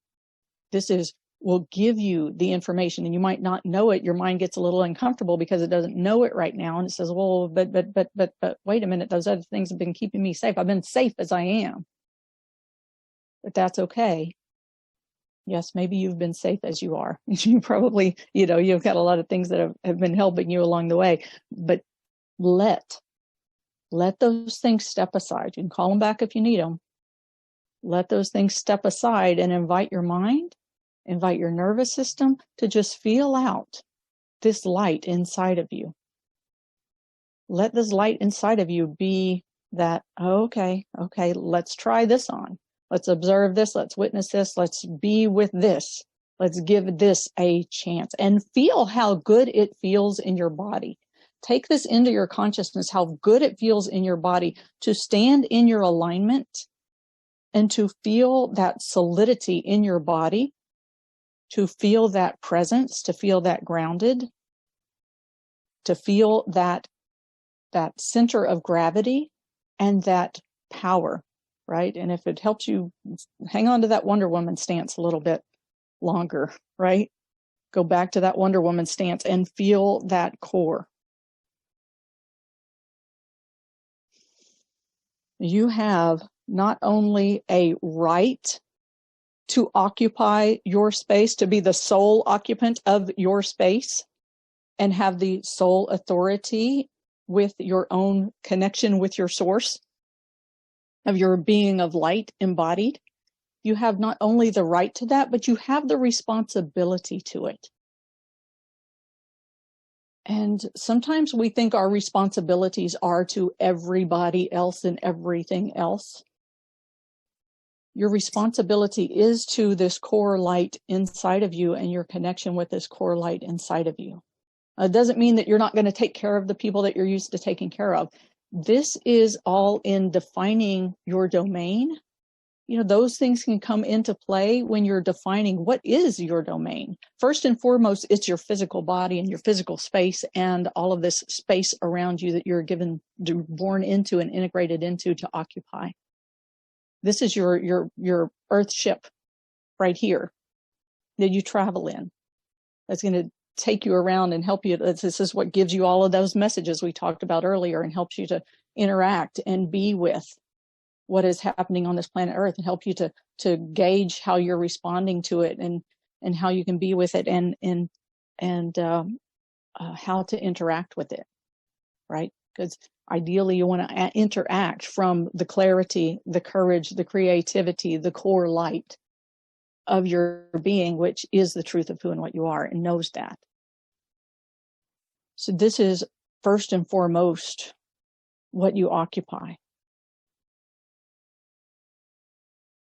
This is will give you the information, and you might not know it. Your mind gets a little uncomfortable because it doesn't know it right now. And it says, well, but wait a minute, those other things have been keeping me safe. I've been safe as I am. But that's okay. Yes, maybe you've been safe as you are. You probably, you've got a lot of things that have been helping you along the way, but let those things step aside. You can call them back if you need them. Let those things step aside and invite your mind, invite your nervous system to just feel out this light inside of you. Let this light inside of you be that, okay, let's try this on. Let's observe this. Let's witness this. Let's be with this. Let's give this a chance and feel how good it feels in your body. Take this into your consciousness, how good it feels in your body to stand in your alignment and to feel that solidity in your body, to feel that presence, to feel that grounded, to feel that center of gravity and that power, right? And if it helps you, hang on to that Wonder Woman stance a little bit longer, right? Go back to that Wonder Woman stance and feel that core. You have not only a right to occupy your space, to be the sole occupant of your space and have the sole authority with your own connection with your source of your being of light embodied. You have not only the right to that, but you have the responsibility to it. And sometimes we think our responsibilities are to everybody else and everything else. Your responsibility is to this core light inside of you and your connection with this core light inside of you. It doesn't mean that you're not going to take care of the people that you're used to taking care of. This is all in defining your domain. Those things can come into play when you're defining what is your domain. First and foremost, it's your physical body and your physical space and all of this space around you that you're born into and integrated into to occupy. This is your earth ship right here that you travel in. That's going to take you around and help you. This is what gives you all of those messages we talked about earlier and helps you to interact and be with what is happening on this planet Earth and help you to gauge how you're responding to it and how you can be with it and how to interact with it, right? Because ideally you want to interact from the clarity, the courage, the creativity, the core light of your being, which is the truth of who and what you are and knows that. So this is first and foremost what you occupy.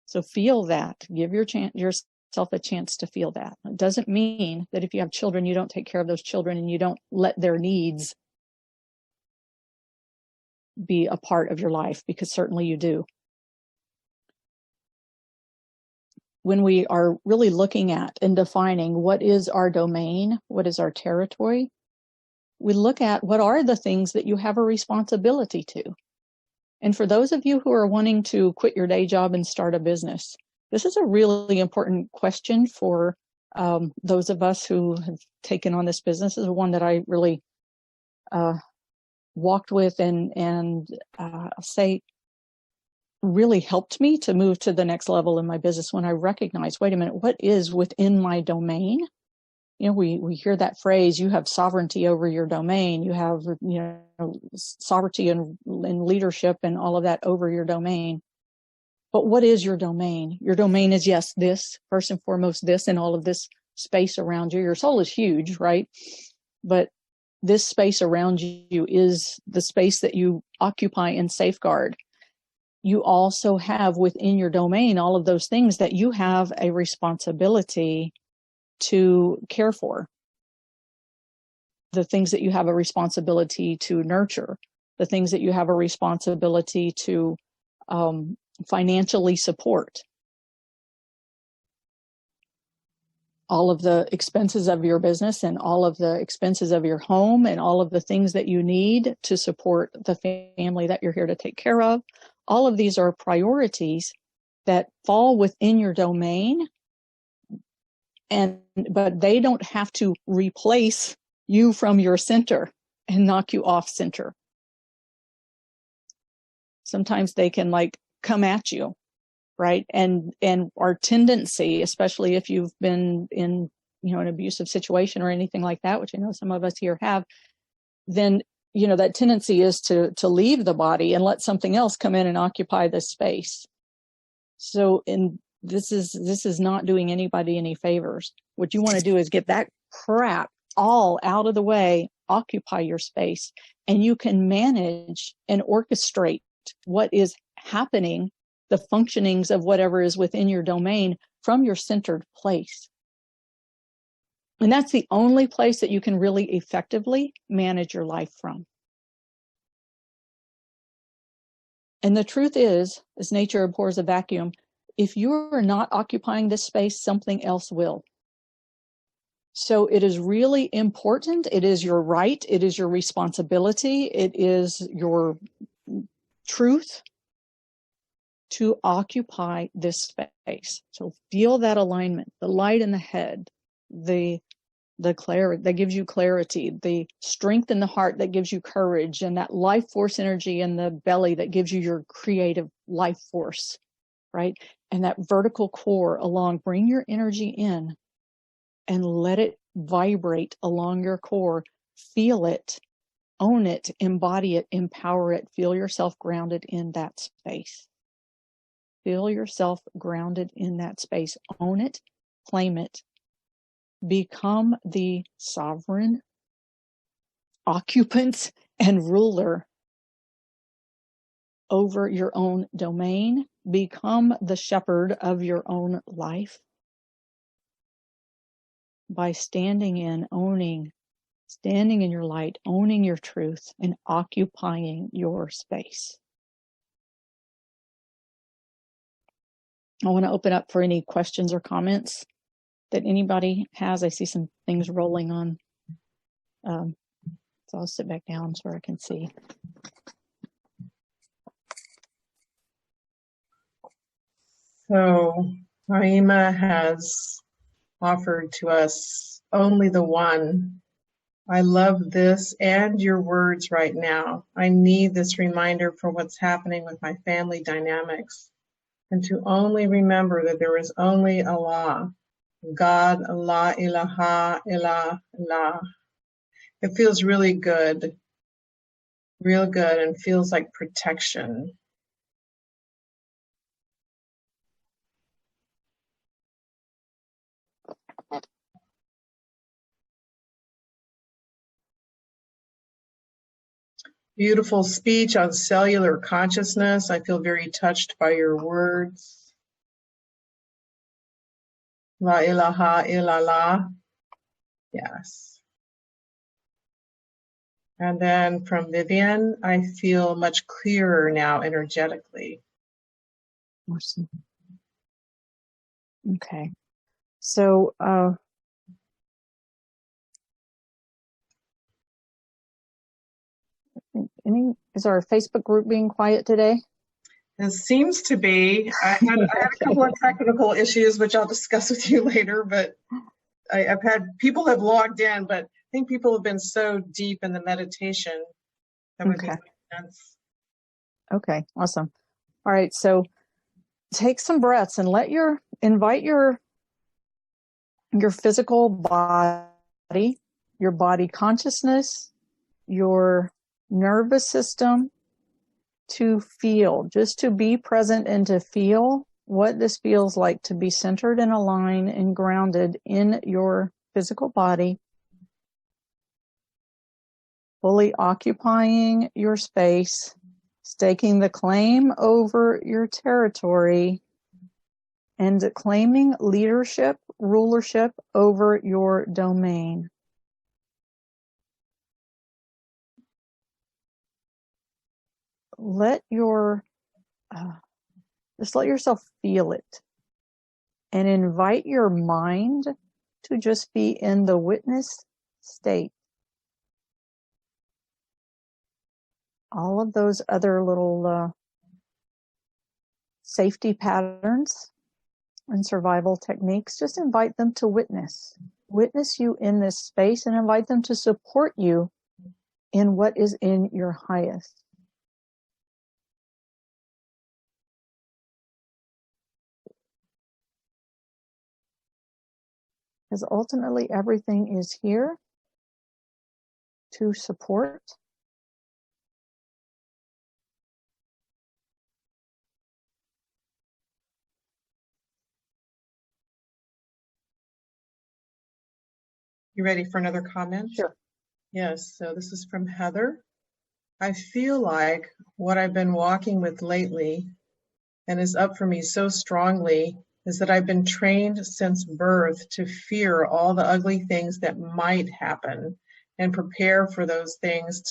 So feel that. Give yourself a chance to feel that. It doesn't mean that if you have children, you don't take care of those children and you don't let their needs be a part of your life, because certainly you do. When we are really looking at and defining what is our domain, what is our territory, we look at what are the things that you have a responsibility to. And for those of you who are wanting to quit your day job and start a business, this is a really important question for those of us who have taken on this business. This is one that I really walked with and say really helped me to move to the next level in my business when I recognized, wait a minute, what is within my domain? We hear that phrase, you have sovereignty over your domain. You have, sovereignty and leadership and all of that over your domain. But what is your domain? Your domain is, yes, this, first and foremost, this and all of this space around you. Your soul is huge, right? But this space around you is the space that you occupy and safeguard. You also have within your domain all of those things that you have a responsibility to care for, the things that you have a responsibility to nurture, the things that you have a responsibility to financially support, all of the expenses of your business and all of the expenses of your home and all of the things that you need to support the family that you're here to take care of. All of these are priorities that fall within your domain. but they don't have to replace you from your center and knock you off center. Sometimes they can like come at you, right? And our tendency, especially if you've been in, an abusive situation or anything like that, which I know some of us here have, then, that tendency is to leave the body and let something else come in and occupy the space. So this is not doing anybody any favors. What you want to do is get that crap all out of the way, occupy your space, and you can manage and orchestrate what is happening, the functionings of whatever is within your domain from your centered place. And that's the only place that you can really effectively manage your life from. And the truth is, as nature abhors a vacuum, if you are not occupying this space, something else will. So it is really important. It is your right. It is your responsibility. It is your truth to occupy this space. So feel that alignment, the light in the head, the clarity that gives you clarity, the strength in the heart that gives you courage, and that life force energy in the belly that gives you your creative life force, right? And that vertical core along, bring your energy in and let it vibrate along your core. Feel it, own it, embody it, empower it. Feel yourself grounded in that space. Feel yourself grounded in that space. Own it, claim it. Become the sovereign occupant and ruler over your own domain. Become the shepherd of your own life by standing in your light, owning your truth, and occupying your space. I want to open up for any questions or comments that anybody has. I see some things rolling on. So I'll sit back down so I can see. So Naima has offered to us only the one. I love this and your words right now. I need this reminder for what's happening with my family dynamics, and to only remember that there is only Allah, God, Allah, ilaha, ilah, ilah. It feels really good, real good, and feels like protection. Beautiful speech on cellular consciousness. I feel very touched by your words. La ilaha illallah. Yes. And then from Vivian, I feel much clearer now energetically. Awesome. Okay. So, is our Facebook group being quiet today? It seems to be. I had a couple of technical issues, which I'll discuss with you later, but I've had people have logged in, but I think people have been so deep in the meditation that would make sense. Okay, awesome. All right, so take some breaths and invite your physical body, your body consciousness, your nervous system to feel, just to be present and to feel what this feels like to be centered and aligned and grounded in your physical body, fully occupying your space, staking the claim over your territory, and claiming leadership, rulership over your domain. Just let yourself feel it and invite your mind to just be in the witness state. All of those other little safety patterns and survival techniques, just invite them to witness you in this space, and invite them to support you in what is in your highest. Because ultimately everything is here to support. You ready for another comment? Sure. Yes, so this is from Heather. I feel like what I've been walking with lately and is up for me so strongly is that I've been trained since birth to fear all the ugly things that might happen and prepare for those things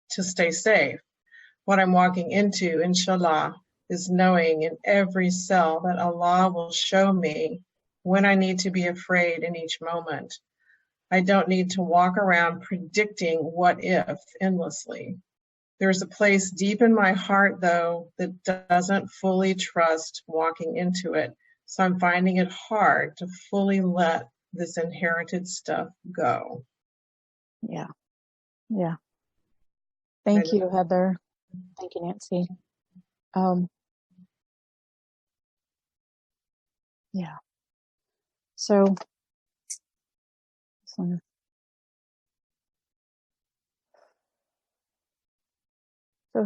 to stay safe. What I'm walking into, inshallah, is knowing in every cell that Allah will show me when I need to be afraid in each moment. I don't need to walk around predicting what if endlessly. There's a place deep in my heart, though, that doesn't fully trust walking into it. So I'm finding it hard to fully let this inherited stuff go. Yeah. Yeah. Thank you, Heather. Thank you, Nancy. Yeah. So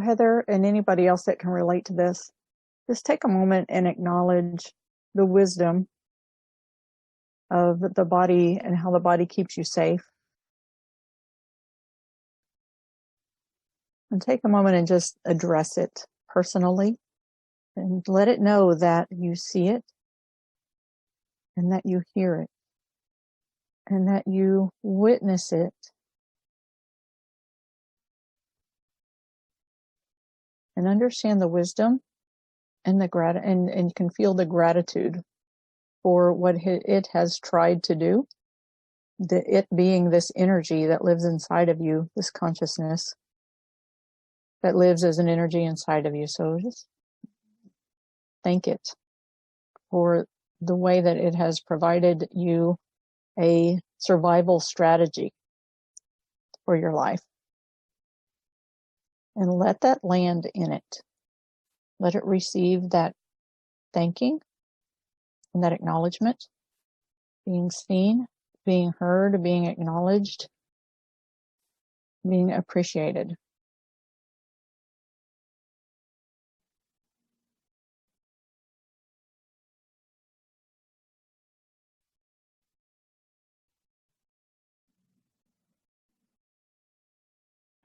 Heather and anybody else that can relate to this, just take a moment and acknowledge the wisdom of the body and how the body keeps you safe. And take a moment and just address it personally and let it know that you see it and that you hear it and that you witness it. And understand the wisdom and the and can feel the gratitude for what it has tried to do. It being this energy that lives inside of you, this consciousness that lives as an energy inside of you. So just thank it for the way that it has provided you a survival strategy for your life. And let that land in it. Let it receive that thanking and that acknowledgement, being seen, being heard, being acknowledged, being appreciated.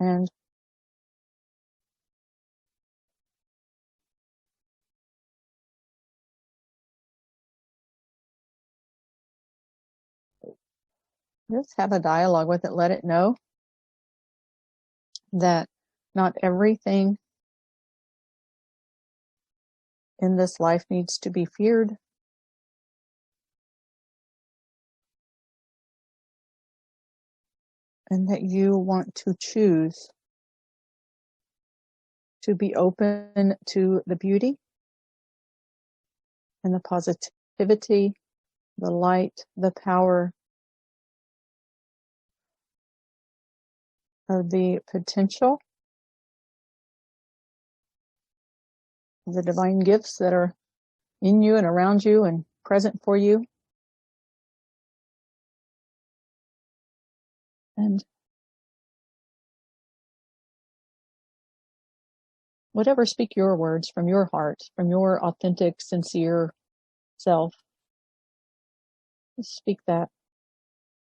And just have a dialogue with it. Let it know that not everything in this life needs to be feared. And that you want to choose to be open to the beauty and the positivity, the light, the power of the potential, the divine gifts that are in you and around you and present for you. And whatever, speak your words from your heart, from your authentic, sincere self. Just speak that.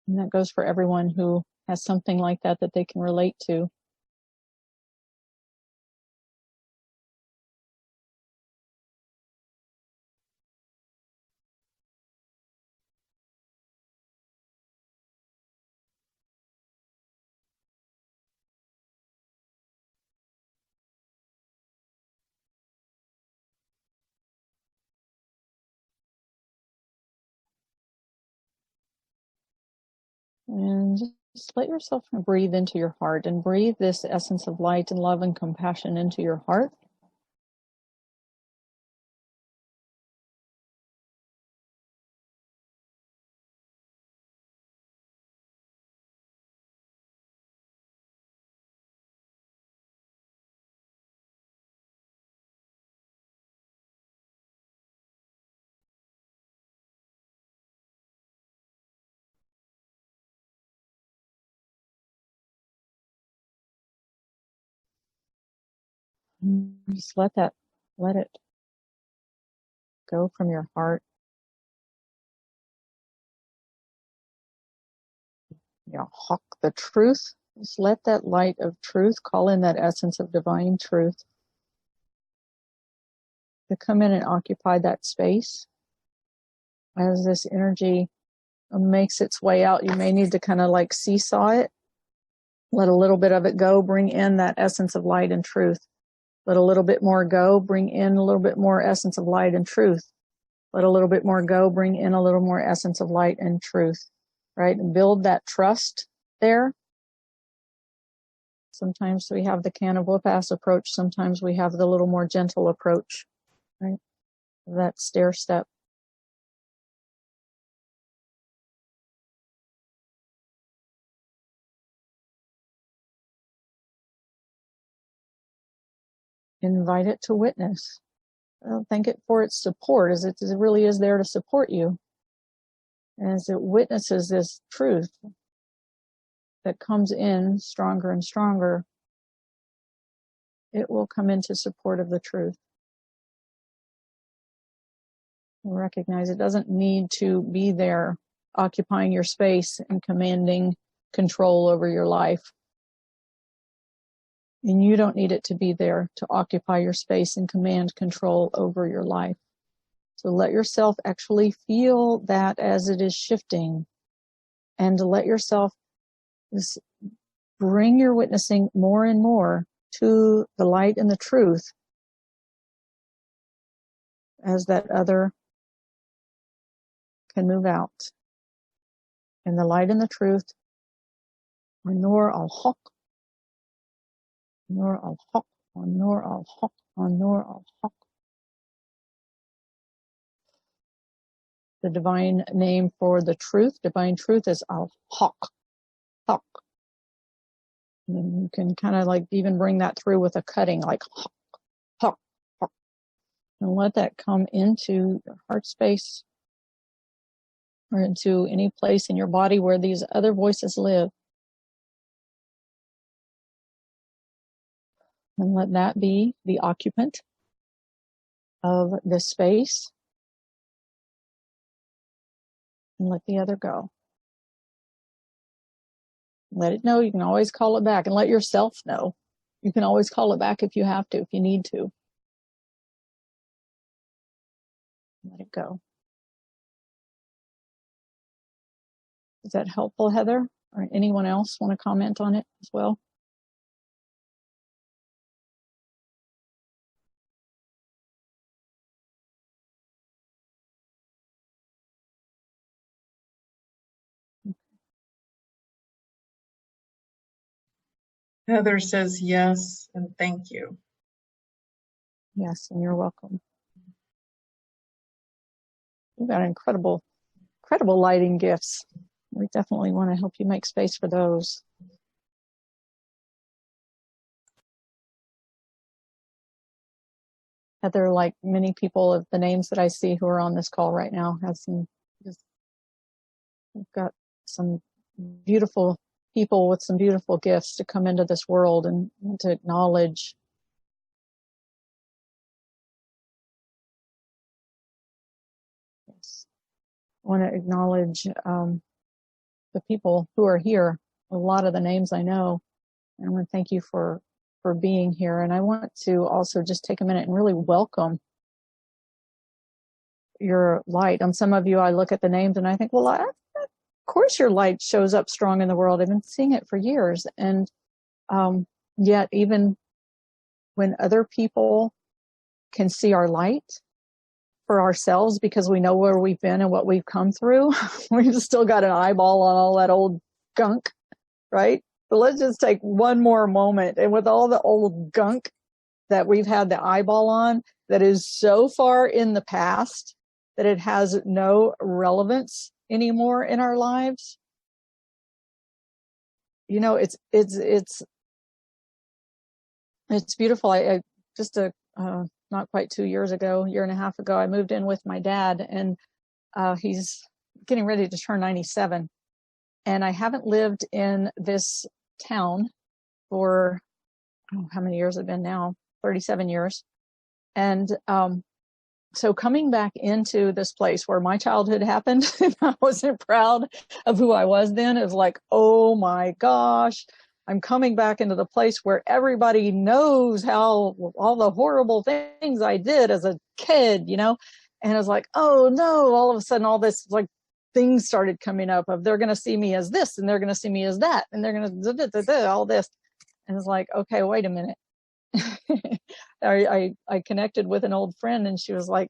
And that goes for everyone who has something like that they can relate to. And just let yourself breathe into your heart and breathe this essence of light and love and compassion into your heart. Just let it go from your heart. Hawk the truth. Just let that light of truth, call in that essence of divine truth, to come in and occupy that space. As this energy makes its way out, you may need to kind of like seesaw it. Let a little bit of it go, bring in that essence of light and truth. Let a little bit more go, bring in a little bit more essence of light and truth. Let a little bit more go, bring in a little more essence of light and truth, right? And build that trust there. Sometimes we have the can of whoop-ass approach. Sometimes we have the little more gentle approach, right? That stair step. Invite it to witness. Thank it for its support, as it really is there to support you. As it witnesses this truth that comes in stronger and stronger, it will come into support of the truth. Recognize it doesn't need to be there occupying your space and commanding control over your life. And you don't need it to be there to occupy your space and command control over your life. So let yourself actually feel that as it is shifting, and to let yourself just bring your witnessing more and more to the light and the truth as that other can move out. And the light and the truth are Nur al-Haq, Nur al-Haq, Nur al-Haq, Nur al-Haq. The divine name for the truth, divine truth, is al-Haq, Haq. And you can kind of like even bring that through with a cutting, like Haq, Haq, Haq. And let that come into your heart space, or into any place in your body where these other voices live. And let that be the occupant of this space. And let the other go. Let it know. You can always call it back, and let yourself know. You can always call it back if you have to, if you need to. Let it go. Is that helpful, Heather? Or anyone else want to comment on it as well? Heather says yes and thank you. Yes, and you're welcome. You've got incredible lighting gifts. We definitely want to help you make space for those. Heather, like many people of the names that I see who are on this call right now, we've got some beautiful people with some beautiful gifts to come into this world and to acknowledge. Yes. I want to acknowledge the people who are here. A lot of the names I know. And I want to thank you for being here. And I want to also just take a minute and really welcome your light. Some of you, I look at the names and I think, well, of course your light shows up strong in the world. I've been seeing it for years. And yet even when other people can see our light for ourselves, because we know where we've been and what we've come through, we've still got an eyeball on all that old gunk, right? But let's just take one more moment. And with all the old gunk that we've had the eyeball on, that is so far in the past that it has no relevance anymore in our lives. You know, it's beautiful. I just not quite 2 years ago, year and a half ago, I moved in with my dad, and he's getting ready to turn 97. And I haven't lived in this town for, how many years have been now? 37 years. And so coming back into this place where my childhood happened, and I wasn't proud of who I was then, it was like, oh my gosh, I'm coming back into the place where everybody knows how all the horrible things I did as a kid, you know? And I was like, oh no, all of a sudden all this like things started coming up of they're going to see me as this and they're going to see me as that and they're going to all this. And it's like, okay, wait a minute. I connected with an old friend and she was like,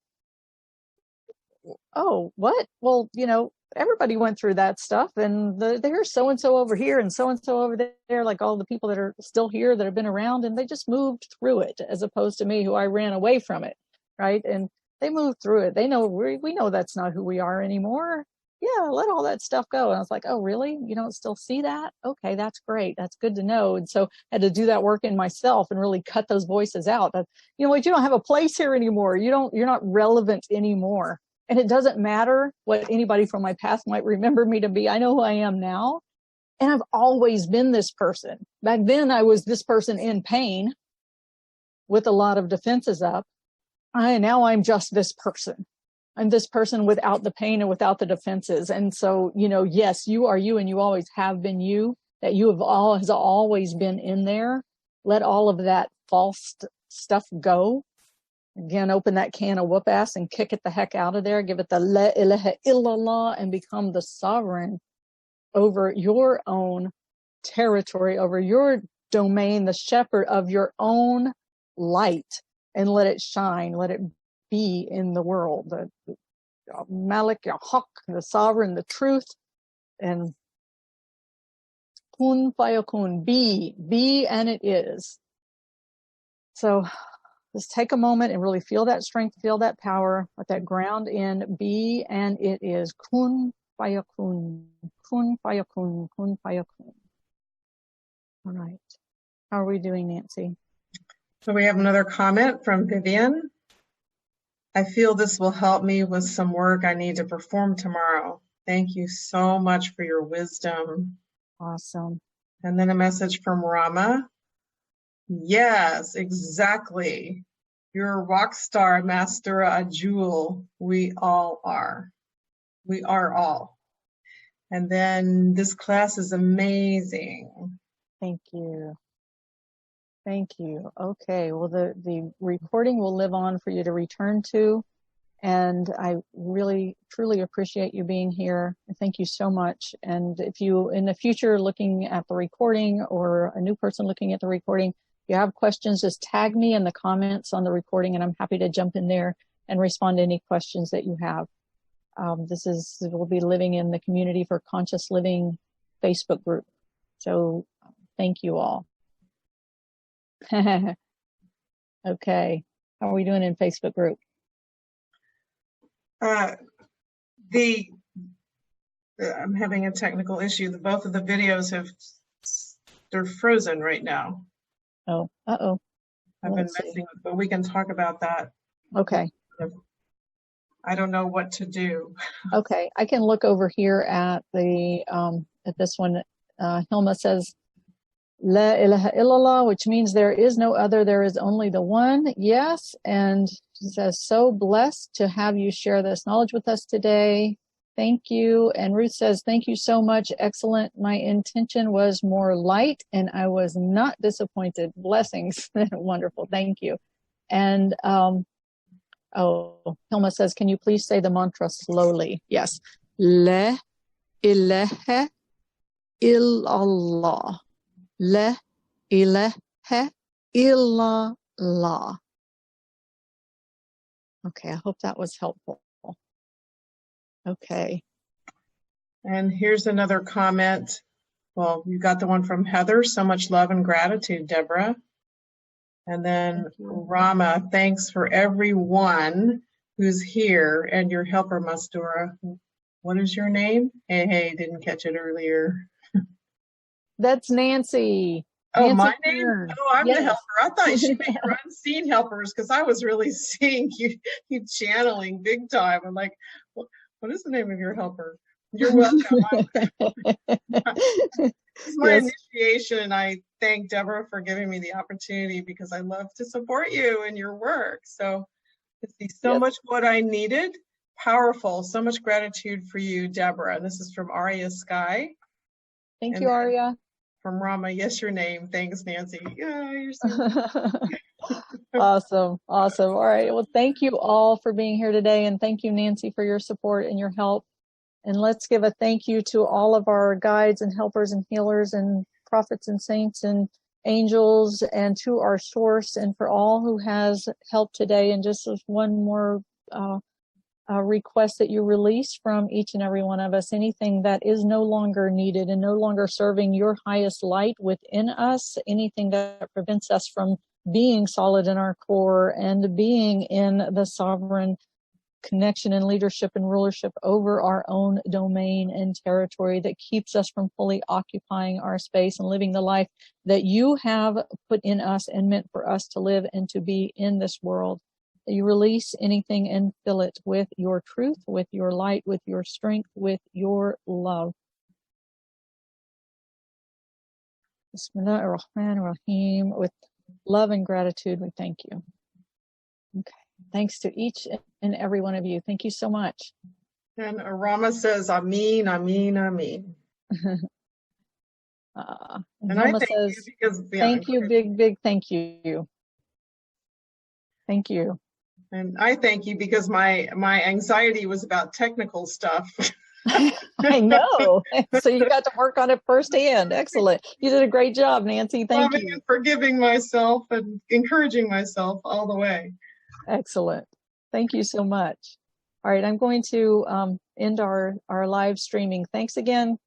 oh, what? Well, you know, everybody went through that stuff and there's so-and-so over here and so-and-so over there, like all the people that are still here that have been around and they just moved through it as opposed to me who I ran away from it. Right. And they moved through it. They know we know that's not who we are anymore. Yeah, let all that stuff go. And I was like, oh, really? You don't still see that? Okay, that's great. That's good to know. And so I had to do that work in myself and really cut those voices out. That, you know what, you don't have a place here anymore. You're not relevant anymore. And it doesn't matter what anybody from my past might remember me to be. I know who I am now. And I've always been this person. Back then I was this person in pain with a lot of defenses up. Now I'm just this person. I'm this person without the pain and without the defenses. And so, you know, yes, you are you and you always have been you, that you has always been in there. Let all of that false stuff go. Again, open that can of whoop ass and kick it the heck out of there. Give it the la ilaha illallah and become the sovereign over your own territory, over your domain, the shepherd of your own light, and let it shine. Let it be in the world, the Malik, Haq, the sovereign, the truth, and kun fayakun, be, and it is. So just take a moment and really feel that strength, feel that power, let that ground in, be, and it is. Kun fayakun, kun fayakun, kun fayakun. All right. How are we doing, Nancy? So we have another comment from Vivian. I feel this will help me with some work I need to perform tomorrow. Thank you so much for your wisdom. Awesome. And then a message from Rama. Yes, exactly. You're a rock star, Master Ajul. We all are. We are all. And then this class is amazing. Thank you. Thank you. Okay. Well, the recording will live on for you to return to. And I really, truly appreciate you being here. Thank you so much. And if you, in the future, looking at the recording or a new person looking at the recording, if you have questions, just tag me in the comments on the recording and I'm happy to jump in there and respond to any questions that you have. We'll be living in the Community for Conscious Living Facebook group. So thank you all. Okay. How are we doing in Facebook group? I'm having a technical issue. Both of the videos they're frozen right now. Oh, uh-oh. I've been messing with, but we can talk about that. Okay. I don't know what to do. Okay. I can look over here at at this one. Hilma says, La ilaha illallah, which means there is no other, there is only the one. Yes. And she says, so blessed to have you share this knowledge with us today. Thank you. And Ruth says, thank you so much. Excellent. My intention was more light and I was not disappointed. Blessings. Wonderful. Thank you. And, Hilma says, can you please say the mantra slowly? Yes. La ilaha illallah. La ilaha illallah. Okay, I hope that was helpful. Okay. And here's another comment. Well, you got the one from Heather. So much love and gratitude, Deborah. And then Rama, thanks for everyone who's here and your helper, Mastura. What is your name? Hey, didn't catch it earlier. That's Nancy. Oh, Nancy my name? Kern. Oh, I'm Yes. the helper. I thought she made your unseen helpers because I was really seeing you channeling big time. I'm like, what is the name of your helper? You're welcome. This is my Yes. initiation, and I thank Deborah for giving me the opportunity because I love to support you in your work. So this is so Yes. much what I needed. Powerful. So much gratitude for you, Deborah. And this is from Arya Sky. Thank And you, Aria. from Rama, yes, your name. Thanks, Nancy. Yeah, you're so Awesome. Awesome. All right. Well, thank you all for being here today. And thank you, Nancy, for your support and your help. And let's give a thank you to all of our guides and helpers and healers and prophets and saints and angels, and to our source, and for all who has helped today. And just as one more request, that you release from each and every one of us anything that is no longer needed and no longer serving your highest light within us, anything that prevents us from being solid in our core and being in the sovereign connection and leadership and rulership over our own domain and territory, that keeps us from fully occupying our space and living the life that you have put in us and meant for us to live and to be in this world. You release anything and fill it with your truth, with your light, with your strength, with your love. Bismillah ar-Rahman ar-Rahim. With love and gratitude, we thank you. Okay. Thanks to each and every one of you. Thank you so much. And Rama says, Amin, Amin, Amin. And Hilma says, because, thank you, big thank you. Thank you. And I thank you because my anxiety was about technical stuff. I know. So you got to work on it firsthand. Excellent. You did a great job, Nancy. Thank you. And forgiving myself and encouraging myself all the way. Excellent. Thank you so much. All right, I'm going to end our live streaming. Thanks again,